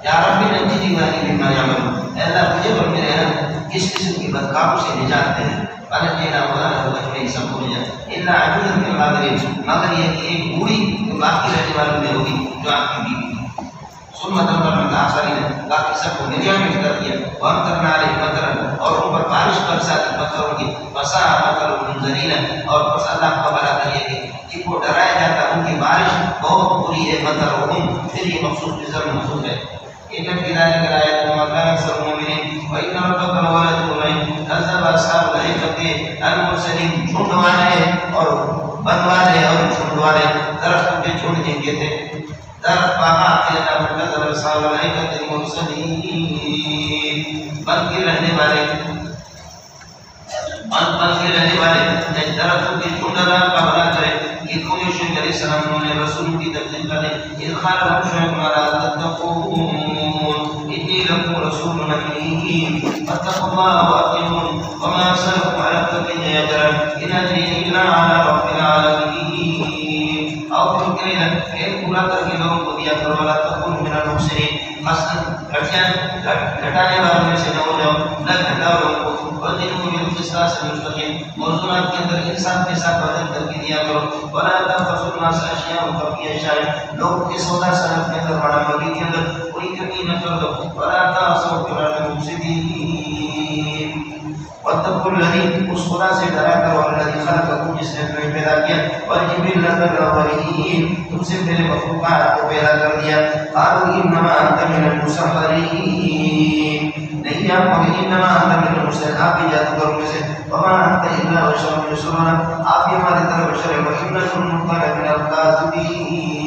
یا رب نجنی والی مما یعملون، اے اللہ مجھے اور میرے رب اس قسم کی بدکاروں سے نجات دے۔ فنجینا وأهله أجمعين، سب کو نجات الا عجوزا من الغابرین، مگر یہ کہ ایک بوڑھی جو باقی رہنے والوں میں ہوگی، جو آپ کی بیوی تھی۔ ثم دمرنا الآخرین، باقی سب کو نجات کر دیا۔ وأمطرنا علیہم مطرا، اور ان پر بارش برساتی پتھروں کی، وساء مطر المنذرین، اور پس اللہ کا بھلا کریے کہ جن کو ڈرایا جاتا ان کی بارش بہت بری ہے، مطرهم، پھر یہ مخصوص بزر محسوس ہے۔ ان فی ذلک لآیات وما کان اکثر المؤمنین وان ربک لهو العزیز، کذب اصحاب الایکۃ المرسلین، جھوٹ والے اور بن والے اور جھوٹ والے درختوں کے جھوٹ جن کے تھے، درخت باغات کے اللہ کذب اصحاب الایکۃ المرسلین، بن کے رہنے والے درختوں کے جھوٹ اللہ کا بھلا کرے۔ قوم شعیب علیہ السلام نے رسول کی تکذیب کرنے، اذ قال لهم شعیب الا تتقون انی لکم رسول امین فاتقوا اللہ واطیعون وما ارسلکم علی المتقین اجرا ان اجری الا علی رب العالمین۔ اور تم کہنے لگے پورا کر کے لوگوں کو دیا کرو، ولا تکونوا من المفسدین، گھٹانے والوں میں سے نہ ہو جاؤ، نہ گھٹاؤ لوگوں کو، وزنوا بالقسطاس المستقیم، موضوعات کے اندر انصاف کے ساتھ وزن کر کے دیا کرو، ولا تبخسوا الناس اشیاءهم خفیہ اشیاء، لوگ کے سودا صنعت کے اندر بڑا مبی کے اندر کوئی کمی نہ کر دو، ولا تعصوا فی الارض مفسدین، واتقوا الذی، اس خدا سے ڈرا کرو، الذی خلقکم، جس نے تمہیں پیدا کیا، والجبلۃ الاولین، تم سے پہلے مخلوقات کو پیدا کر دیا، قالوا انما انت من المسحرین، نہیں آپ مگر انما انت من المسحرین، آپ بھی جادوگروں میں سے، وما انت الا بشر مثلنا، آپ بھی ہماری طرح بشر ہیں، وان نظنک لمن الکاذبین،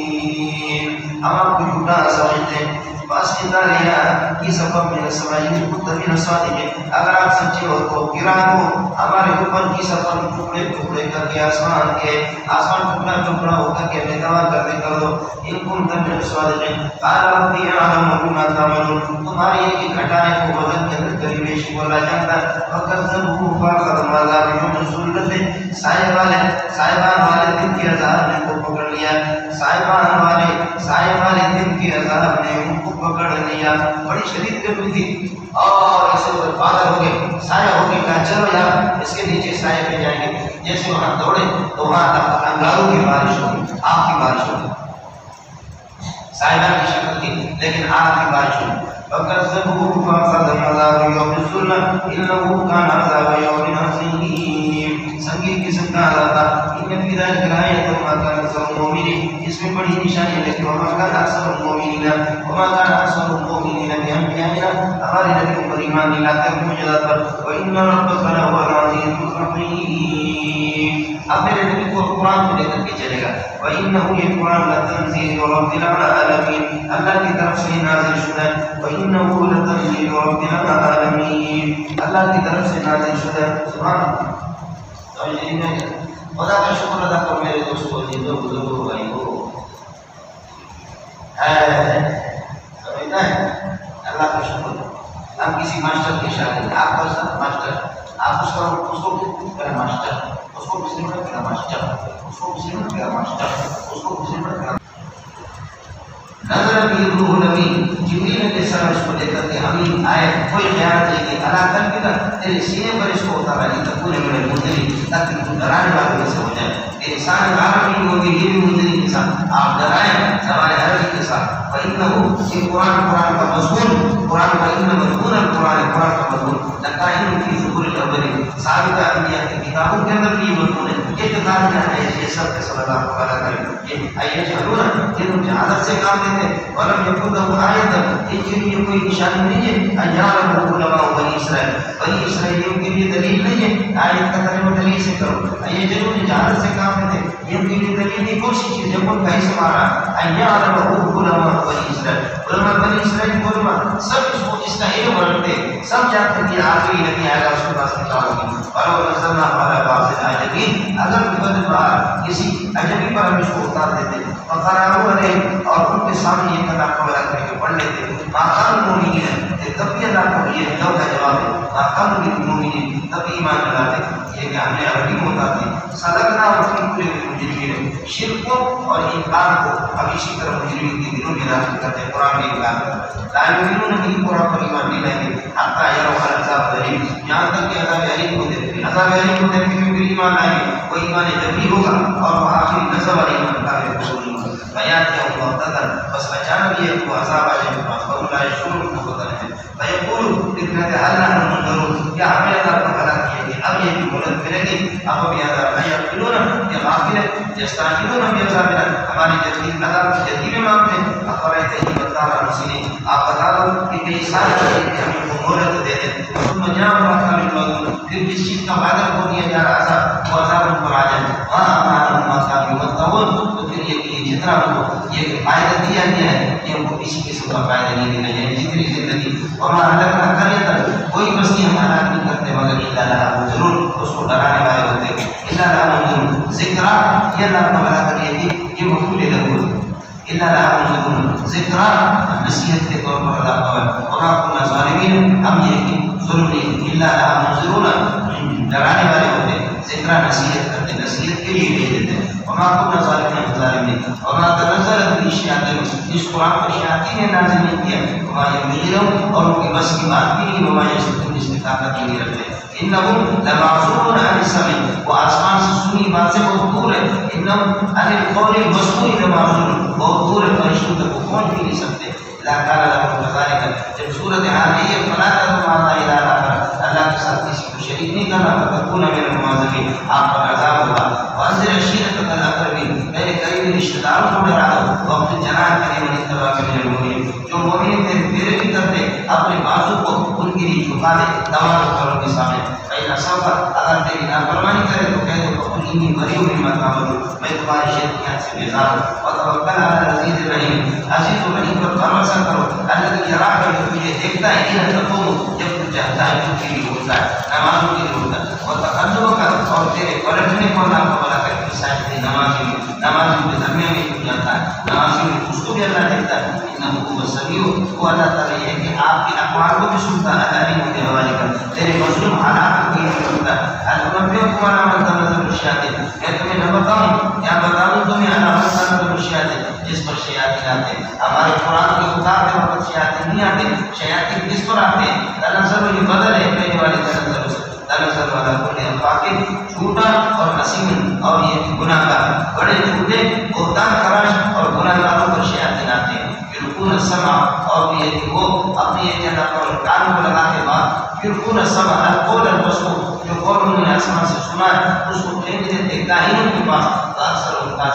ہم آپ کو جھوٹا سمجھتے ہیں، واسطہ لیا کی سبب من السماء كنت من الصادقين، اگر آپ سچے ہو تو گرا دو ہمارے اوپر کی سبب ٹکڑے ٹکڑے کر کے آسمان ٹکڑا ٹکڑا ہو کر کے بےتوا کر دو، ان كنت من الصادقين، قال ربي اعلم بما تعملون، تمہاری یہ گھٹانے کو وزن کے اندر کری بیشی بولا جانتا، فكذبوه فاخذهم عذاب يوم الظلة، صاحبان والے دن کے عذاب نے کو پکڑ لیا، صاحبان والے دن کے عذاب نے ان کو پکڑ لیا، بڑی شدید گرمی تھی اور اسے بادل ہو گئے، سایہ ہو گئے، کہا چلو یار اس کے نیچے سایہ پہ جائیں گے، جیسے وہاں دوڑے تو وہاں انگاروں کی بارش ہوگی، آگ کی بارش ہوگی، سایہ کی شکل تھی لیکن آگ کی بارش ہوگی، فَكَذَّبُوهُ فَأَخَذَهُمْ عَذَابُ يَوْمِ الظُّلَّةِ إِنَّهُ كَانَ عَذَابَ يَوْمٍ عَظِيمٍ، سنگین قسم کا عذاب تھا، ان فی ذلک لآیۃ وما كان أکثر المؤمنین، اس میں بڑی نشانی ہے لیکن وما كان أکثر المؤمنین بآیاتنا، ہمارے نبیوں پر ایمان نہیں لاتے معجزات پر، وإن ربك لهو العزيز الرحيم، اب میرے نبی کو قرآن کو لے کر کے چلے گا، وإنه یہ قرآن لتنزيل رب العالمین، اللہ کی طرف سے نازل شدہ ہے، وإنه لتنزيل رب العالمین، اللہ کی طرف سے نازل شدہ ہے، سبحان اللہ، خدا کا شکر ادا کرو میرے دوستوں، جنوں بزرگوں بھائیوں، سمجھتا ہے اللہ کا شکر، ہم کسی ماسٹر کے شاگرد، آپ کا سب ماسٹر، آپ اس کو میرا ماسٹر، اس کو کسی نے میرا ماسٹر، اس کو کسی نے میرا ماسٹر، اس کو کسی نے میرا نظر بھی روح الامین، جبریل علیہ السلام اس کو لے کر کے امین آئے، کوئی خیال نہیں کہ اللہ قلبک تیرے سینے پر اس کو اتارا نہیں تکون من المنذرین، تاکہ تو ڈرانے والوں میں سے ہو جائے، انسان عربی ہوگی یہ بھی منذرین کے ساتھ آپ ڈرائیں زبان عربی کے ساتھ، فإنه یہ قرآن کا مضمون، قرآن کا ان مضمون القرآن کا مضمون لکائن فی زبور الاولین، سابقہ انبیاء کی کتابوں کے اندر بھی یہ مضمون ہے، یہ کتاب کیا ہے، یہ سب کے صلی اللہ تعالیٰ کریں، یہ ایشہدون یہ ان جہادت سے کام دیتے ہیں، ولم یکن لہو آیۃ، ان کے لیے کوئی نشانی نہیں ہے، ایام علماء بنی اسرائیل، بنی اسرائیلیوں کے لیے دلیل نہیں ہے، آیت کا ترجمہ دلیل سے کرو، یہ جنہوں نے جہادت سے کام دیتے ہیں یہ ان کے لیے دلیل نہیں، کون سی چیز جب ان کا اسم آ رہا ہے، ایام علماء بنی اسرائیل، علماء بنی اسرائیل کو علماء سب اس کا علم رکھتے ہیں، سب جانتے ہیں کہ آخری نبی آئے گا اس کے پاس کتاب ہوگی، اور نزلنا علی بعض العاجمین، اگر بفضل اللہ کسی عجمی پر ہم اس کو اتار دیتے ہیں، فقرأوا علیہم، اور ان کے سامنے یہ کلام کو رکھ کے پڑھ لیتے ہیں، ما كانوا مؤمنین، تب بھی اللہ کو یہ لو کا جواب ہے، ما كانوا مؤمنین، تب ایمان نہ لاتے، یہ کہ ہم نے عربی میں اتارتے، صدقنا وفی کل مجرمین، شرک کو اور انکار کو اب اسی طرح مجرمین کے دلوں میں داخل کرتے ہیں، قرآن میں انکار کرتے ہیں، لا یؤمنون به، قرآن پر ایمان نہیں لائیں گے، حتی یروا العذاب الالم، یہاں تک کہ عذاب الیم کو دیکھیں، عذاب الیم کو دیکھیں کہ پھر ایمان لائیں گے، وہ ایمان جبری ہوگا اور وہ آخری نظر والی ایمان کافر قبول ہوگا، بیات یا مقتدر، بس اچانک یہ کو عذاب آ جائے گا، اور لا یشعرون کو پتہ نہیں، فیقول پھر کہتے ہیں اللہ منظرون، کیا ہمیں اللہ کو بھلا کیا کہ اب یہ بھی مہلت ملے گی، اب بھی عذاب ہے، یقولون یہ غافل ہے، یستعجلون بعذابنا، ہماری جلدی عذاب کی جلدی میں مانگتے ہیں، افرأیت ان متعنا مسنین، آپ بتا دو کہ کئی سال کے لیے ہمیں کو مہلت دے دیں، ثم جاء ما كانوا يوعدون، پھر جس چیز کا وعدہ کو دیا جا رہا تھا وہ عذاب ان پر آ جائے، ما كانوا يمتعون، تو پھر یہ جتنا ان کو یہ فائدہ دیا گیا ہے کہ ان کو کسی قسم کا فائدہ نہیں دینا ہے، جتنی زندگی وما اهلكنا قرية، کوئی بستی ہم ہلاک نہیں کرتے مگر الا لها منذرون، اس کو ڈرانے والے ہوتے ہیں، الا لها منذرون، ذکرا یہ اللہ کو بلا کر یہ مفعول له، الا لها منذرون، ذکرا نصیحت کے طور پر ادا ہوا، وما كنا ظالمین، ہم یہ کہ ظلم نہیں، الا لها منذرون، ڈرانے والے ہوتے ہیں، ذکر نصیحت کرتے نصیحت کے لیے بھیج دیتے ہیں وما كنا ظالمين ظالمين وما تنزل به الشياطين اس قرآن کو شیاطین نے نازل نہیں کیا وما ينبغي لهم اور ان کی بس کی بات بھی نہیں وما يستطيعون اس کی طاقت نہیں رکھتے انهم لمعزولون عن السمع وہ آسمان سے سنی بات سے بہت دور ہے انهم عن القول المسموع لمعزولون بہت دور ہے فرشتوں تک وہ پہنچ بھی نہیں سکتے لا قال لهم كذلك جب صورت حال ہے فلا تدعوا مع الله الها اخر اللہ کے ساتھ کسی کو شریک نہیں کرنا فتكون من المعذبين آپ پر عذاب ہوگا وانذر عشيرتك الاقربين میرے قریبی رشتہ داروں کو ڈرا دو واغفر جناحك لمن اتبعك من المؤمنين جو مومن تیرے کی طرف اپنے بازو کو ان کے لیے جھکا دے تمام والوں کے سامنے فإن أصابك اگر تیری نافرمانی کرے تو کہہ دو فقل إني بريء مما تعملون میں تمہاری شرکیات سے بیزار ہوں وتوکل على العزيز الرحيم عزیز و رحیم پر بھروسہ کرو الذي يراك جو تجھے دیکھتا ہے حين تقوم جب تو چاہتا ہے جو کے لیے ہوتا ہے نمازوں کے لیے ہوتا ہے وتقلبك اور تیرے پلٹنے کو اللہ کو بلا کر کے سائے نمازوں کے درمیان میں چھپ جاتا ہے نمازوں میں اس کو بھی اللہ دیکھتا ہے انه هو السميع وہ اللہ تعالی ہے کہ آپ کے اقوال کو بھی سنتا ہے علیم کے حوالے کر تیرے مظلوم حالات کو بھی سنتا ہے المنبئكم على من تنزل الشياطين کہ تمہیں نہ بتاؤں یا بتاؤں تمہیں على من تنزل الشياطين جس پر شیاطین آتے ہیں ہمارے قرآن کے خطاب کے وقت شیاطین نہیں آتے شیاطین کس پر آتے ہیں تنزل یہ بدل ہے پہلے والے تنزل والا کل افاق جھوٹا اور نسیم اور یہ گناہ گار بڑے جھوٹے بہتان خراش اور گناہ گاروں پر شیاطین آتے ہیں یلقون السمع اور یہ کہ وہ اپنی ایک جگہ پر کان کو لگا کے بعد یلقون السمع القول المسموع جو قول انہوں نے آسمان سے سنا ہے اس کو پھینک دیتے کاہنوں کے پاس تو اکثر ان کا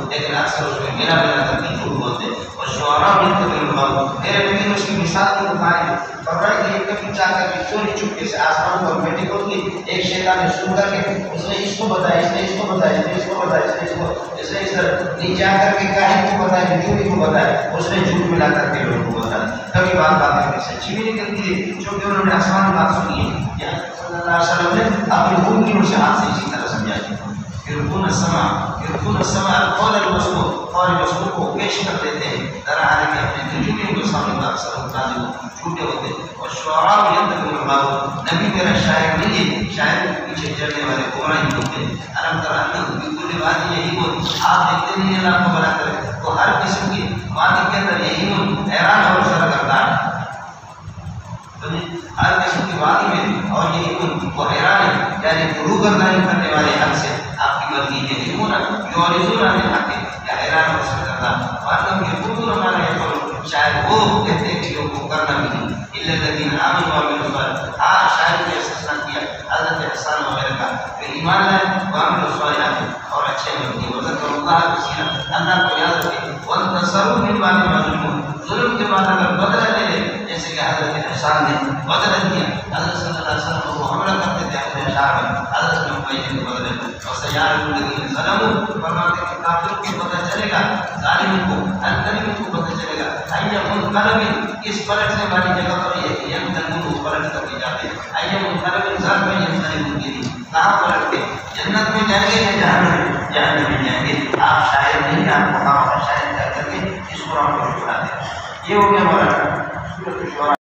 لیکن اکثر اس میں میرا کر کے جھوٹ بولتے اور شعراء يتبعون القول میرے نبی نے اس کی مثال کو بتائی فرمایا کہ ایک کبھی چاہ کر کے چوری چپکے سے آسمان پر بیٹھے ہوتی ایک شیطان نے سن کر کے اس نے اس کو بتایا اس نے اس کو بتایا اس نے اس کو بتایا اس نے اس کو اس نے اس طرح نیچے آ کر کے کاہن کو بتایا چوری کو بتایا اس نے جھوٹ ملا کر کے لوگوں کو بتایا کبھی بات میں سچی بھی نکلتی ہے کیونکہ انہوں نے آسمان بات سنی ہے یا صلی اللہ علیہ وسلم نے اپنی انگلیوں سے ہاتھ سے اسی طرح سمجھائی یلقون السمع القول المسموع اور مسموع کو پیش کر دیتے ہیں طرح ہے کہ اپنے دلوں کے سامنے اکثر متعلق چھوٹے ہوتے اور شعراء يتبعون القول نبی میرا شاعر نہیں ہے شاعر کے پیچھے چلنے والے قرآن ہوتے ہیں الم تر انه في كل وادي يهيمون آپ دیکھتے نہیں اللہ کو بنا کر تو ہر قسم کی وادی کے اندر یہیمون حیران اور سرگرداں ہے ہر قسم کی وادی میں اور یہیمون وہ حیران ہے یعنی گروگردانی کرنے والے حق سے آپ کی مرضی یہیمون یورزون عن الحق یا حیران اور سرگرداں وانہم یقولون ما لا یفعلون شاید وہ کہتے ہیں کہ وہ کرنا بھی نہیں الا الذين امنوا وعملوا الصالحات شاید نے استثناء کیا حضرت حسان وغیرہ کا کہ ایمان لائے وعملوا الصالحات اور اچھے بنتے وذکر اللہ کثیرا اللہ کو یاد رکھے وانتصروا من بعد ما ظلموا ظلم کے بعد اگر بدلہ لے لے جیسے کہ حضرت حسان نے بدلہ کیا حضرت صلی اللہ علیہ وسلم کو حملہ کرتے تھے اپنے شہر میں حضرت نے کوئی نے بدلہ اور سیار الذین ظلموا فرماتے کہ کافروں کو پتہ چلے گا ظالموں کو الظالموں کو پتہ چلے گا منقلب اس پلٹنے والی جگہ پر یہ یم تنگون پلٹ کر کے جاتے ہیں ایم منقلب ذات میں یم تنگون کی کہاں پلٹ کے جنت میں جائیں گے یا جہنم میں جائیں گے آپ شاعر نہیں آپ کو شاعر کر کے اس قرآن کو چھوڑا دیں یہ ہو گیا ہمارا سورۃ الشعراء